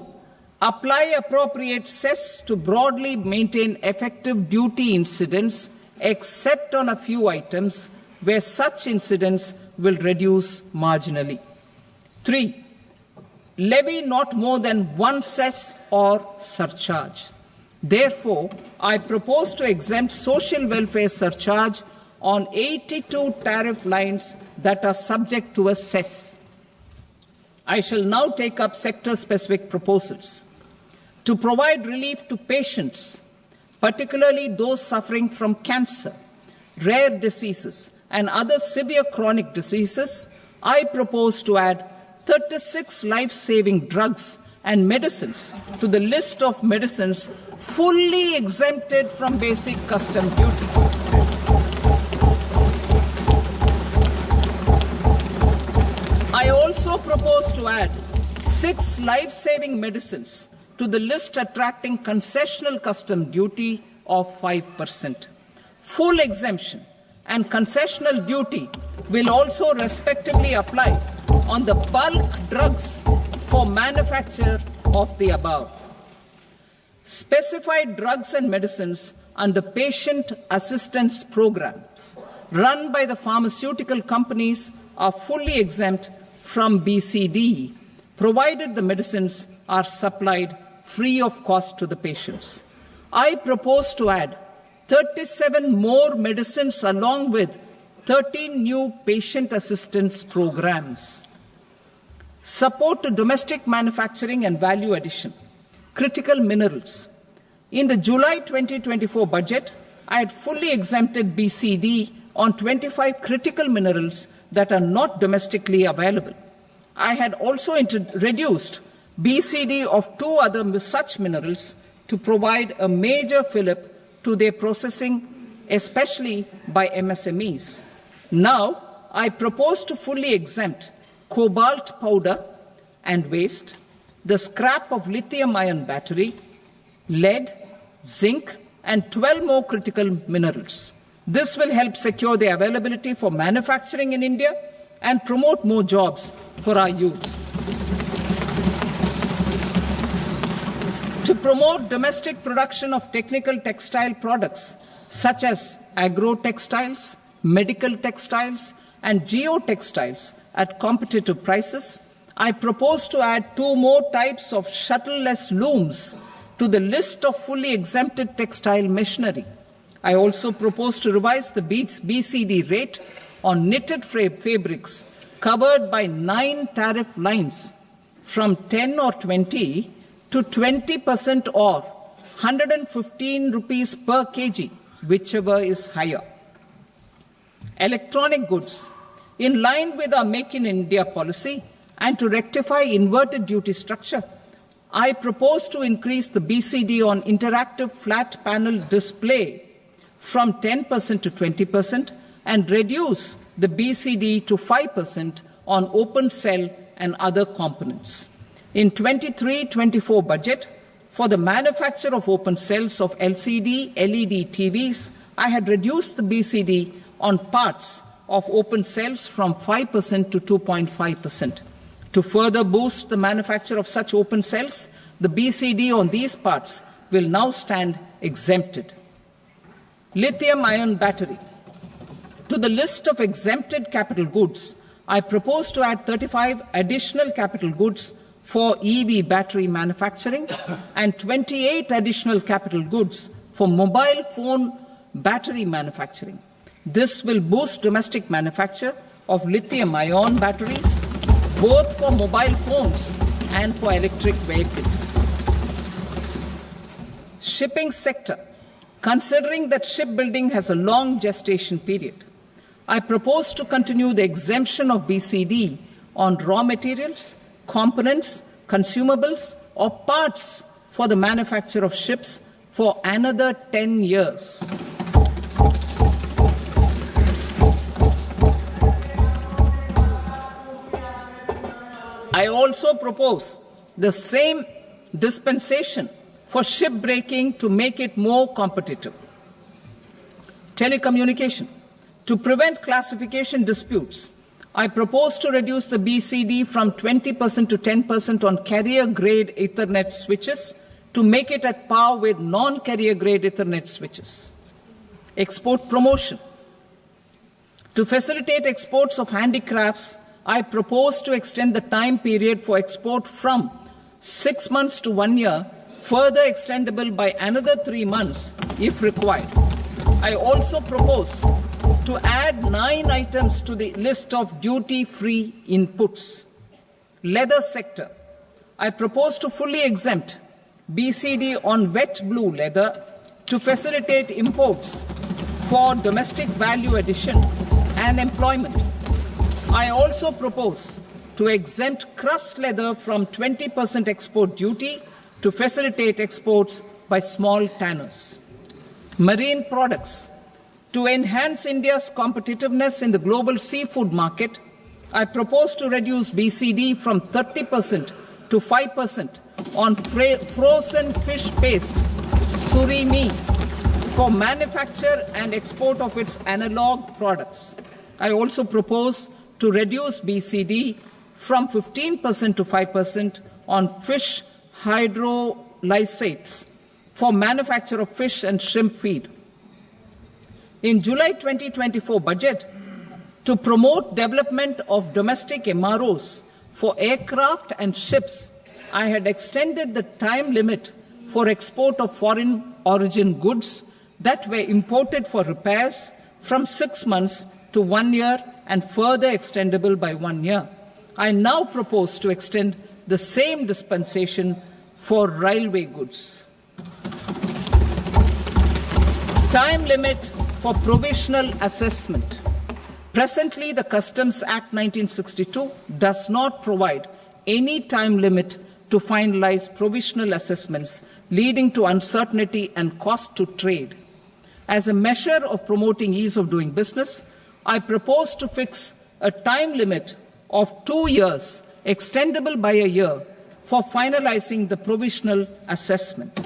Apply appropriate cess to broadly maintain effective duty incidence, except on a few items where such incidence will reduce marginally. 3. Levy not more than 1 cess or surcharge. Therefore, I propose to exempt social welfare surcharge on 82 tariff lines that are subject to a cess. I shall now take up sector-specific proposals. To provide relief to patients, particularly those suffering from cancer, rare diseases, and other severe chronic diseases, I propose to add 36 life-saving drugs and medicines to the list of medicines fully exempted from basic custom duty. I also propose to add 6 life-saving medicines to the list attracting concessional custom duty of 5%. Full exemption and concessional duty will also respectively apply on the bulk drugs for manufacture of the above. Specified drugs and medicines under patient assistance programs run by the pharmaceutical companies are fully exempt from BCD, provided the medicines are supplied free of cost to the patients. I propose to add 37 more medicines along with 13 new patient assistance programs. Support to domestic manufacturing and value addition. Critical minerals. In the July 2024 budget, I had fully exempted BCD on 25 critical minerals that are not domestically available. I had also reduced BCD of 2 other such minerals to provide a major fillip to their processing, especially by MSMEs. Now, I propose to fully exempt cobalt powder and waste, the scrap of lithium-ion battery, lead, zinc, and 12 more critical minerals. This will help secure their availability for manufacturing in India and promote more jobs for our youth. To promote domestic production of technical textile products such as agro-textiles, medical textiles, and geotextiles at competitive prices, I propose to add 2 more types of shuttle-less looms to the list of fully exempted textile machinery. I also propose to revise the BCD rate on knitted fabrics covered by 9 tariff lines from 10 or 20 to 20% or 115 rupees per kg, whichever is higher. Electronic goods. In line with our Make in India policy and to rectify inverted duty structure, I propose to increase the BCD on interactive flat panel display from 10% to 20% and reduce the BCD to 5% on open cell and other components. In 23-24 budget, for the manufacture of open cells of LCD, LED TVs, I had reduced the BCD on parts of open cells from 5% to 2.5%. To further boost the manufacture of such open cells, the BCD on these parts will now stand exempted. Lithium-ion battery. To the list of exempted capital goods, I propose to add 35 additional capital goods for EV battery manufacturing and 28 additional capital goods for mobile phone battery manufacturing. This will boost domestic manufacture of lithium-ion batteries, both for mobile phones and for electric vehicles. Shipping sector. Considering that shipbuilding has a long gestation period, I propose to continue the exemption of BCD on raw materials, components, consumables, or parts for the manufacture of ships for another 10 years. I also propose the same dispensation for shipbreaking to make it more competitive. Telecommunication. To prevent classification disputes, I propose to reduce the BCD from 20% to 10% on carrier-grade Ethernet switches to make it at par with non-carrier-grade Ethernet switches. Export promotion. To facilitate exports of handicrafts, I propose to extend the time period for export from 6 months to 1 year, further extendable by another 3 months if required. I also propose to add 9 items to the list of duty-free inputs. Leather sector. I propose to fully exempt BCD on wet blue leather to facilitate imports for domestic value addition and employment. I also propose to exempt crust leather from 20% export duty to facilitate exports by small tanners. Marine products. To enhance India's competitiveness in the global seafood market, I propose to reduce BCD from 30% to 5% on frozen fish paste, surimi, for manufacture and export of its analog products. I also propose to reduce BCD from 15% to 5% on fish hydrolysates for manufacture of fish and shrimp feed. In July 2024 budget, to promote development of domestic MROs for aircraft and ships, I had extended the time limit for export of foreign origin goods that were imported for repairs from 6 months to 1 year and further extendable by 1 year. I now propose to extend the same dispensation for railway goods. Time limit for provisional assessment. Presently, the Customs Act 1962 does not provide any time limit to finalize provisional assessments, leading to uncertainty and cost to trade. As a measure of promoting ease of doing business, I propose to fix a time limit of 2 years, extendable by a year, for finalizing the provisional assessment.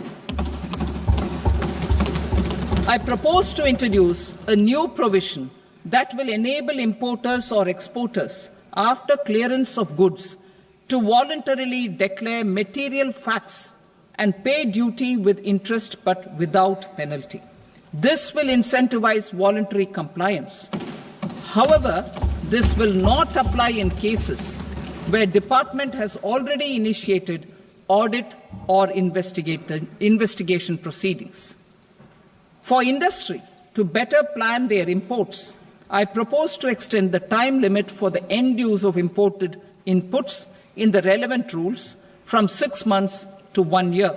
I propose to introduce a new provision that will enable importers or exporters, after clearance of goods, to voluntarily declare material facts and pay duty with interest but without penalty. This will incentivize voluntary compliance. However, this will not apply in cases where department has already initiated audit or investigation proceedings. For industry to better plan their imports, I propose to extend the time limit for the end use of imported inputs in the relevant rules from 6 months to 1 year.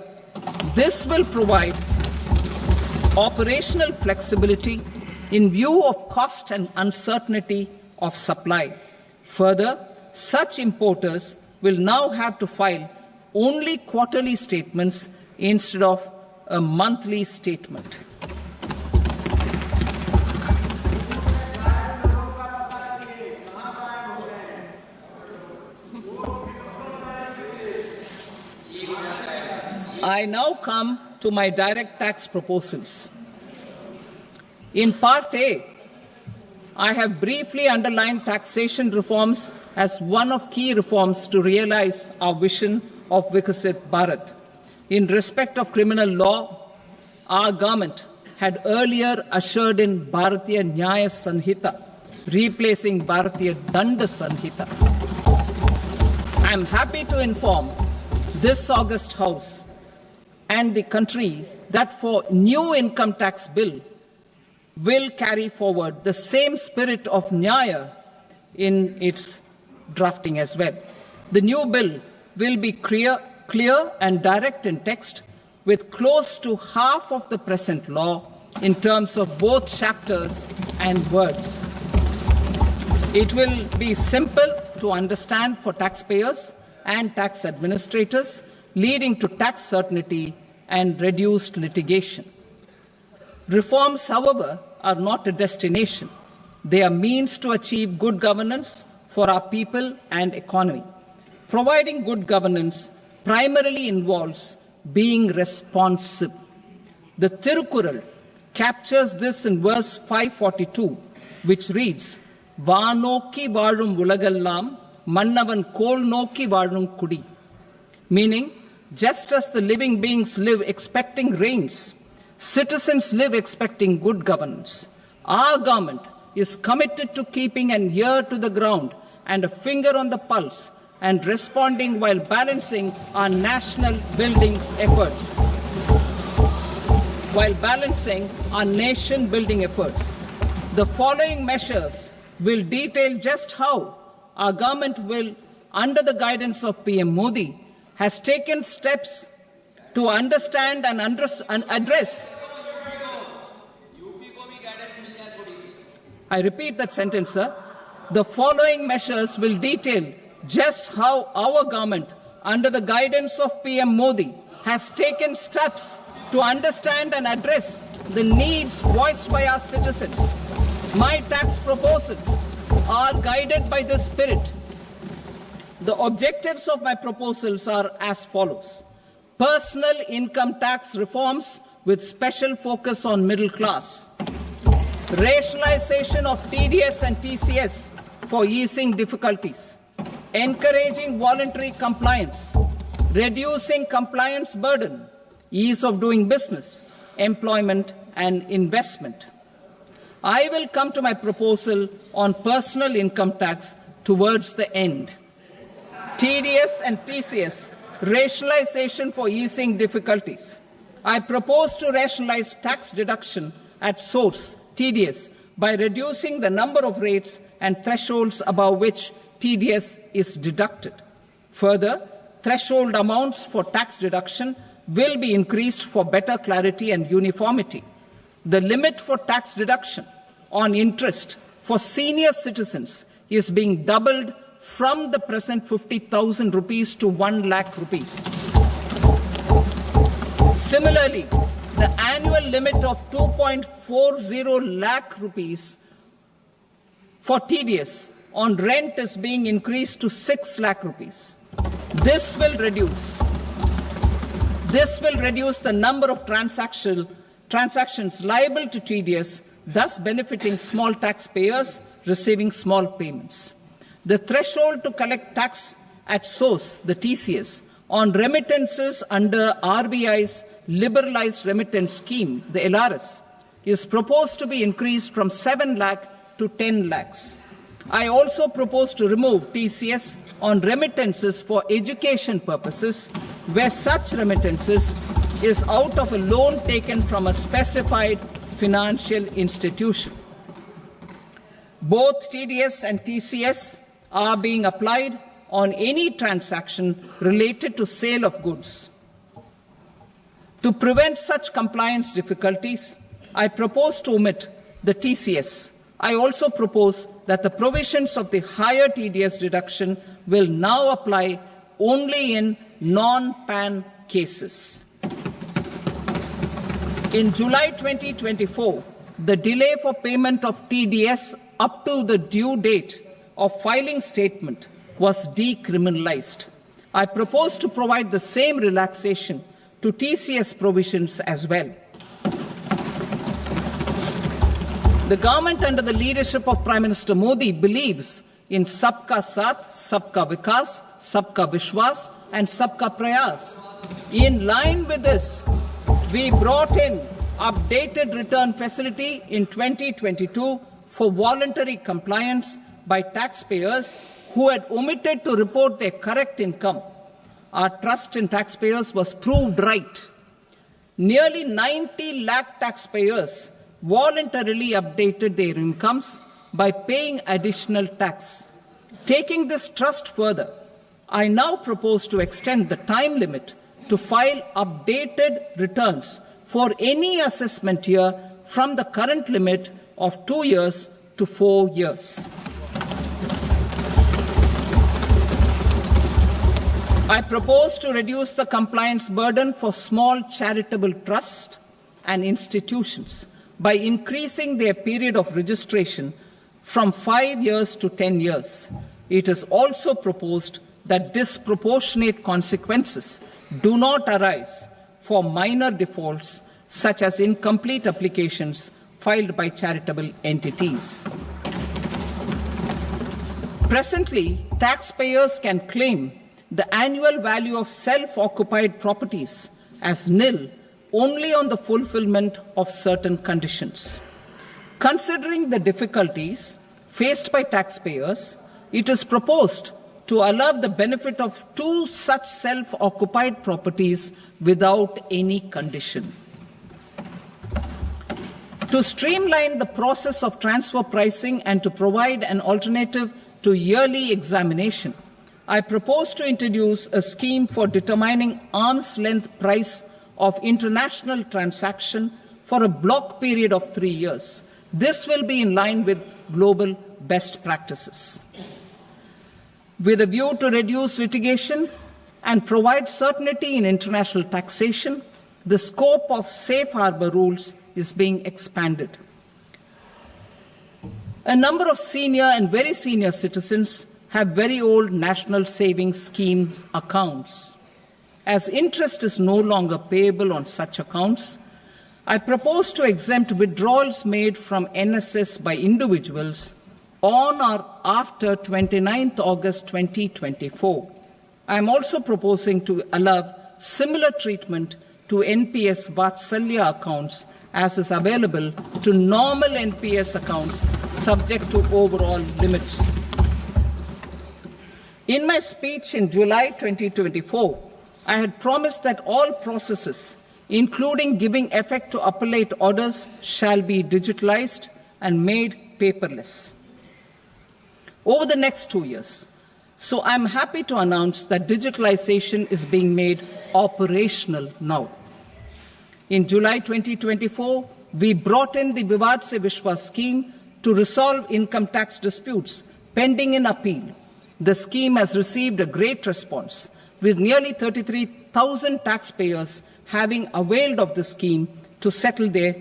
This will provide operational flexibility in view of cost and uncertainty of supply. Further, such importers will now have to file only quarterly statements instead of a monthly statement. I now come to my direct tax proposals. In Part A, I have briefly underlined taxation reforms as one of key reforms to realize our vision of Vikasit Bharat. In respect of criminal law, our government had earlier ushered in Bharatiya Nyaya Sanhita, replacing Bharatiya Danda Sanhita. I am happy to inform this august House and the country that for new income tax bill will carry forward the same spirit of Nyaya in its drafting as well. The new bill will be clear and direct in text, with close to half of the present law in terms of both chapters and words. It will be simple to understand for taxpayers and tax administrators, leading to tax certainty and reduced litigation. Reforms, however, are not a destination. They are means to achieve good governance for our people and economy. Providing good governance primarily involves being responsive. The Tirukkural captures this in verse 542, which reads, "Vaanokki vaazhum ulagallam, mannavan kol nokki vaazhum kudi," meaning, just as the living beings live expecting rains, citizens live expecting good governance. Our government is committed to keeping an ear to the ground and a finger on the pulse and responding while balancing our national building efforts. The following measures will detail just how our government will, under the guidance of PM Modi, has taken steps to understand and address. I repeat that sentence, sir. The following measures will detail just how our government, under the guidance of PM Modi, has taken steps to understand and address the needs voiced by our citizens. My tax proposals are guided by this spirit. The objectives of my proposals are as follows. Personal income tax reforms with special focus on middle class. Rationalization of TDS and TCS for easing difficulties. Encouraging voluntary compliance. Reducing compliance burden. Ease of doing business. Employment and investment. I will come to my proposal on personal income tax towards the end. TDS and TCS, rationalization for easing difficulties. I propose to rationalize tax deduction at source, TDS, by reducing the number of rates and thresholds above which TDS is deducted. Further, threshold amounts for tax deduction will be increased for better clarity and uniformity. The limit for tax deduction on interest for senior citizens is being doubled from the present 50,000 rupees to 1 lakh rupees. Similarly, the annual limit of 2.40 lakh rupees for TDS on rent is being increased to 6 lakh rupees. This will reduce the number of transactions liable to TDS, thus benefiting small taxpayers receiving small payments. The threshold to collect tax at source, the TCS, on remittances under RBI's liberalized remittance scheme, the LRS, is proposed to be increased from 7 lakh to 10 lakhs. I also propose to remove TCS on remittances for education purposes, where such remittances is out of a loan taken from a specified financial institution. Both TDS and TCS are being applied on any transaction related to sale of goods. To prevent such compliance difficulties, I propose to omit the TCS. I also propose that the provisions of the higher TDS deduction will now apply only in non-PAN cases. In July 2024, the delay for payment of TDS up to the due date of filing statement was decriminalized. I propose to provide the same relaxation to to TCS provisions as well. The government under the leadership of Prime Minister Modi believes in Sabka Saath, Sabka Vikas, Sabka Vishwas and Sabka Prayas. In line with this, we brought in updated return facility in 2022 for voluntary compliance by taxpayers who had omitted to report their correct income. Our trust in taxpayers was proved right. Nearly 90 lakh taxpayers voluntarily updated their incomes by paying additional tax. Taking this trust further, I now propose to extend the time limit to file updated returns for any assessment year from the current limit of 2 years to 4 years. I propose to reduce the compliance burden for small charitable trusts and institutions by increasing their period of registration from 5 years to 10 years. It is also proposed that disproportionate consequences do not arise for minor defaults such as incomplete applications filed by charitable entities. Presently, taxpayers can claim the annual value of self-occupied properties as nil only on the fulfillment of certain conditions. Considering the difficulties faced by taxpayers, it is proposed to allow the benefit of 2 such self-occupied properties without any condition. To streamline the process of transfer pricing and to provide an alternative to yearly examination, I propose to introduce a scheme for determining arm's length price of international transaction for a block period of 3 years. This will be in line with global best practices. With a view to reduce litigation and provide certainty in international taxation, the scope of safe harbor rules is being expanded. A number of senior and very senior citizens have very old national savings scheme accounts. As interest is no longer payable on such accounts, I propose to exempt withdrawals made from NSS by individuals on or after 29th August 2024. I am also proposing to allow similar treatment to NPS Vatsalya accounts as is available to normal NPS accounts subject to overall limits. In my speech in July 2024, I had promised that all processes, including giving effect to appellate orders, shall be digitalized and made paperless over the next 2 years. So I'm happy to announce that digitalization is being made operational now. In July 2024, we brought in the Vivad Se Vishwas scheme to resolve income tax disputes pending in appeal. The scheme has received a great response, with nearly 33,000 taxpayers having availed of the scheme to settle their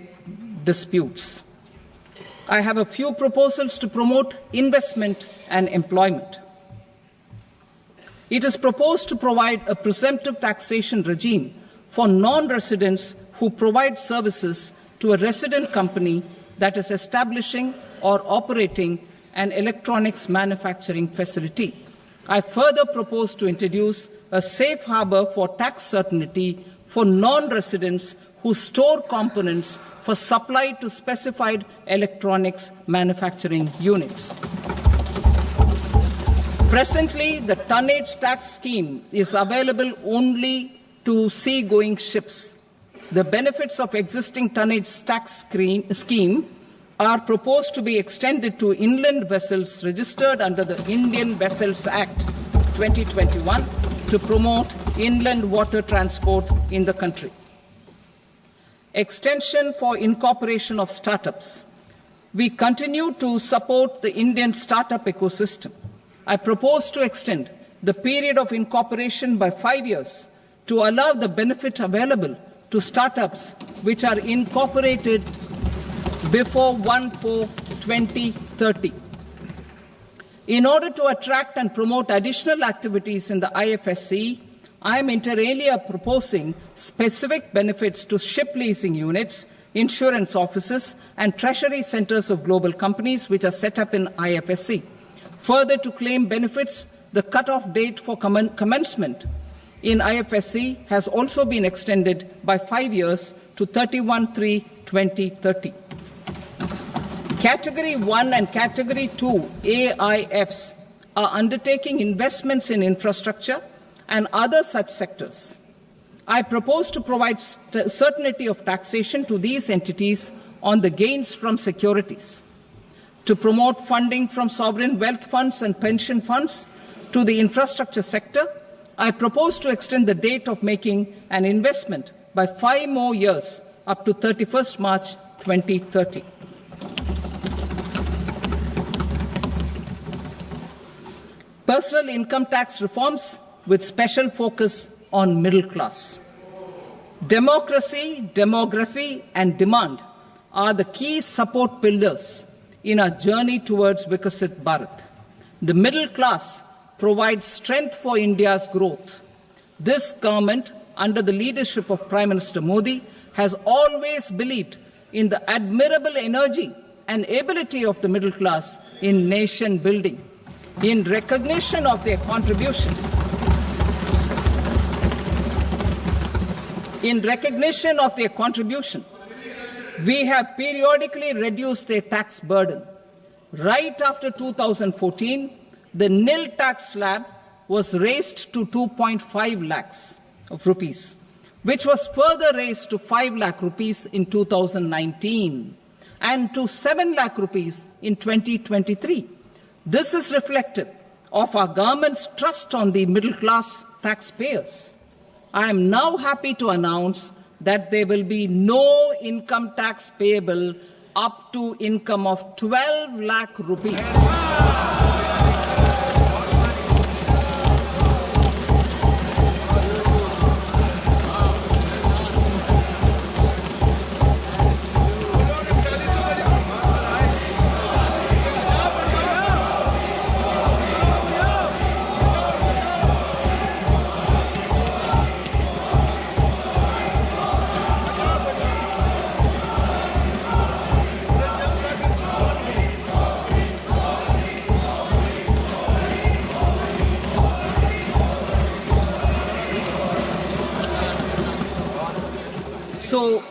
disputes. I have a few proposals to promote investment and employment. It is proposed to provide a presumptive taxation regime for non-residents who provide services to a resident company that is establishing or operating an electronics manufacturing facility. I further propose to introduce a safe harbor for tax certainty for non-residents who store components for supply to specified electronics manufacturing units. Presently, the tonnage tax scheme is available only to sea-going ships. The benefits of existing tonnage tax scheme are proposed to be extended to inland vessels registered under the Indian Vessels Act 2021 to promote inland water transport in the country. Extension for incorporation of startups. We continue to support the Indian startup ecosystem. I propose to extend the period of incorporation by 5 years to allow the benefit available to startups which are incorporated before 1/4/2030. In order to attract and promote additional activities in the IFSC, I am inter alia proposing specific benefits to ship leasing units, insurance offices, and treasury centers of global companies which are set up in IFSC. Further, to claim benefits, the cut-off date for commencement in IFSC has also been extended by 5 years to 31/3/2030. Category 1 and Category 2 AIFs are undertaking investments in infrastructure and other such sectors. I propose to provide certainty of taxation to these entities on the gains from securities, to promote funding from sovereign wealth funds and pension funds to the infrastructure sector. I propose to extend the date of making an investment by 5 more years up to 31st March 2030. Personal income tax reforms with special focus on middle class. Democracy, demography, and demand are the key support pillars in our journey towards Vikasit Bharat. The middle class provides strength for India's growth. This government, under the leadership of Prime Minister Modi, has always believed in the admirable energy and ability of the middle class in nation building. In recognition of their contribution, we have periodically reduced their tax burden. Right after 2014, the nil tax slab was raised to 2.5 lakhs of rupees, which was further raised to 5 lakh rupees in 2019 and to 7 lakh rupees in 2023. This is reflective of our government's trust on the middle class taxpayers. I am now happy to announce that there will be no income tax payable up to income of 12 lakh rupees. So,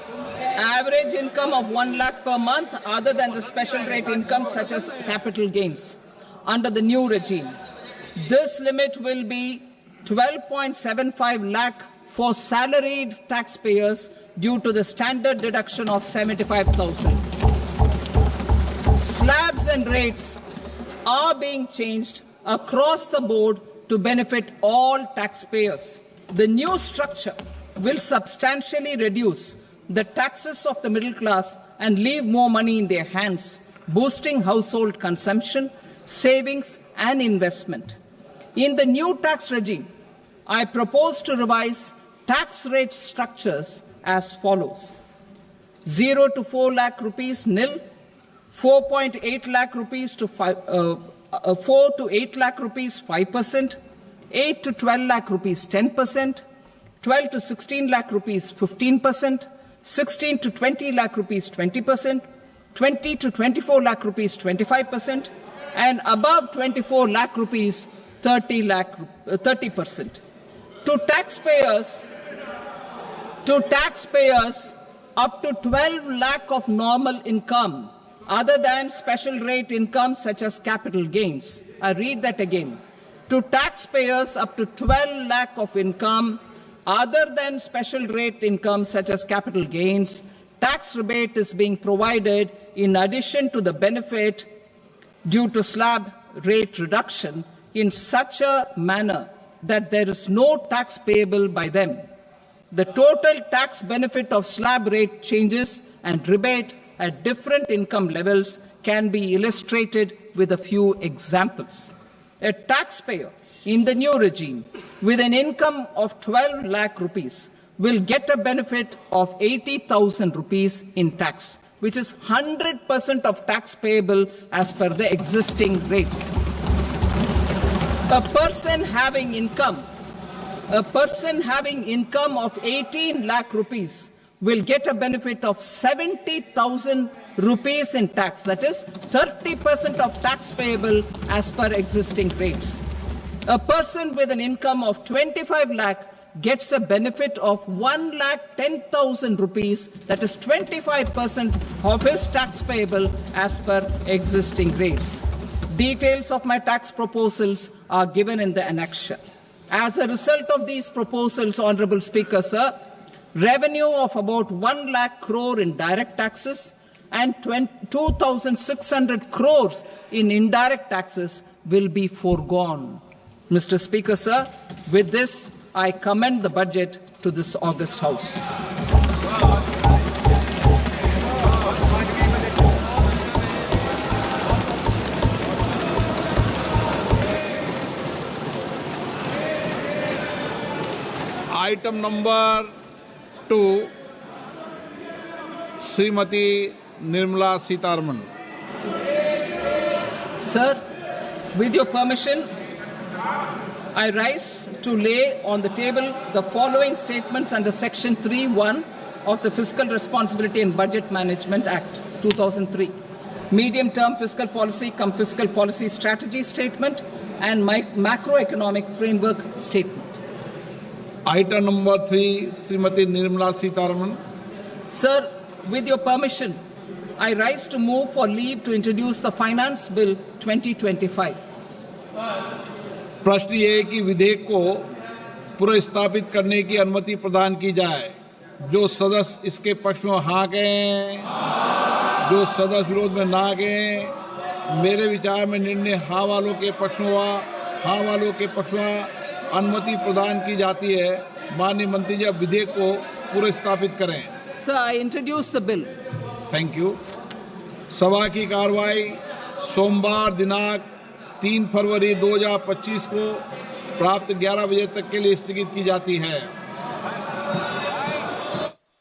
average income of 1 lakh per month, other than the special rate income such as capital gains, under the new regime. This limit will be 12.75 lakh for salaried taxpayers due to the standard deduction of 75,000. Slabs and rates are being changed across the board to benefit all taxpayers. The new structure will substantially reduce the taxes of the middle class and leave more money in their hands, boosting household consumption, savings, and investment. In the new tax regime, I propose to revise tax rate structures as follows: 0 to 4 lakh rupees nil, 4.8 lakh rupees to 4 to 8 lakh rupees 5%, 8 to 12 lakh rupees 10%, 12 to 16 lakh rupees 15%, 16 to 20 lakh rupees 20%, 20 to 24 lakh rupees 25%, and above 24 lakh rupees 30%. To taxpayers up to 12 lakh of normal income, other than special rate income such as capital gains. I read that again. To taxpayers up to 12 lakh of income, other than special rate income such as capital gains, tax rebate is being provided in addition to the benefit due to slab rate reduction in such a manner that there is no tax payable by them. The total tax benefit of slab rate changes and rebate at different income levels can be illustrated with a few examples. A taxpayer in the new regime with an income of 12 lakh rupees will get a benefit of 80,000 rupees in tax, which is 100% of tax payable as per the existing rates. A person having income A person having income of 18 lakh rupees will get a benefit of 70,000 rupees in tax. That is 30% of tax payable as per existing rates. A person with an income of 25 lakh gets a benefit of 1,10,000 rupees, that is 25% of his tax payable as per existing rates. Details of my tax proposals are given in the annexure. As a result of these proposals, Honourable Speaker, sir, revenue of about 1 lakh crore in direct taxes and 2,600 crores in indirect taxes will be foregone. Mr. Speaker, sir, with this, I commend the budget to this august House. Item number 2, Srimati Nirmala Sitharaman. Sir, with your permission, I rise to lay on the table the following statements under Section 3(1) of the Fiscal Responsibility and Budget Management Act 2003. Medium-term fiscal policy cum fiscal policy strategy statement and macroeconomic framework statement. Item number 3, Srimati Nirmala Sitharaman. Sir, with your permission, I rise to move for leave to introduce the Finance Bill 2025. प्रश्न ये है कि विधेयक को पुनर्स्थापित करने की अनुमति प्रदान की जाए। जो सदस्य इसके पक्ष में हाँ कहें, जो सदस्य विरोध में ना कहें। मेरे विचार में निर्णय हाँ वालों के पक्ष में हुआ, हाँ वालों के पक्ष में अनुमति प्रदान की जाती है। माननीय मंत्री जी अब विधेयक को पुनर्स्थापित करें। Sir, I introduce the bill. Thank you. सभा की कार्रवाई सोमवार दिनांक 3 फरवरी 2025 को प्राप्त 11 बजे तक के लिए स्थगित की जाती है।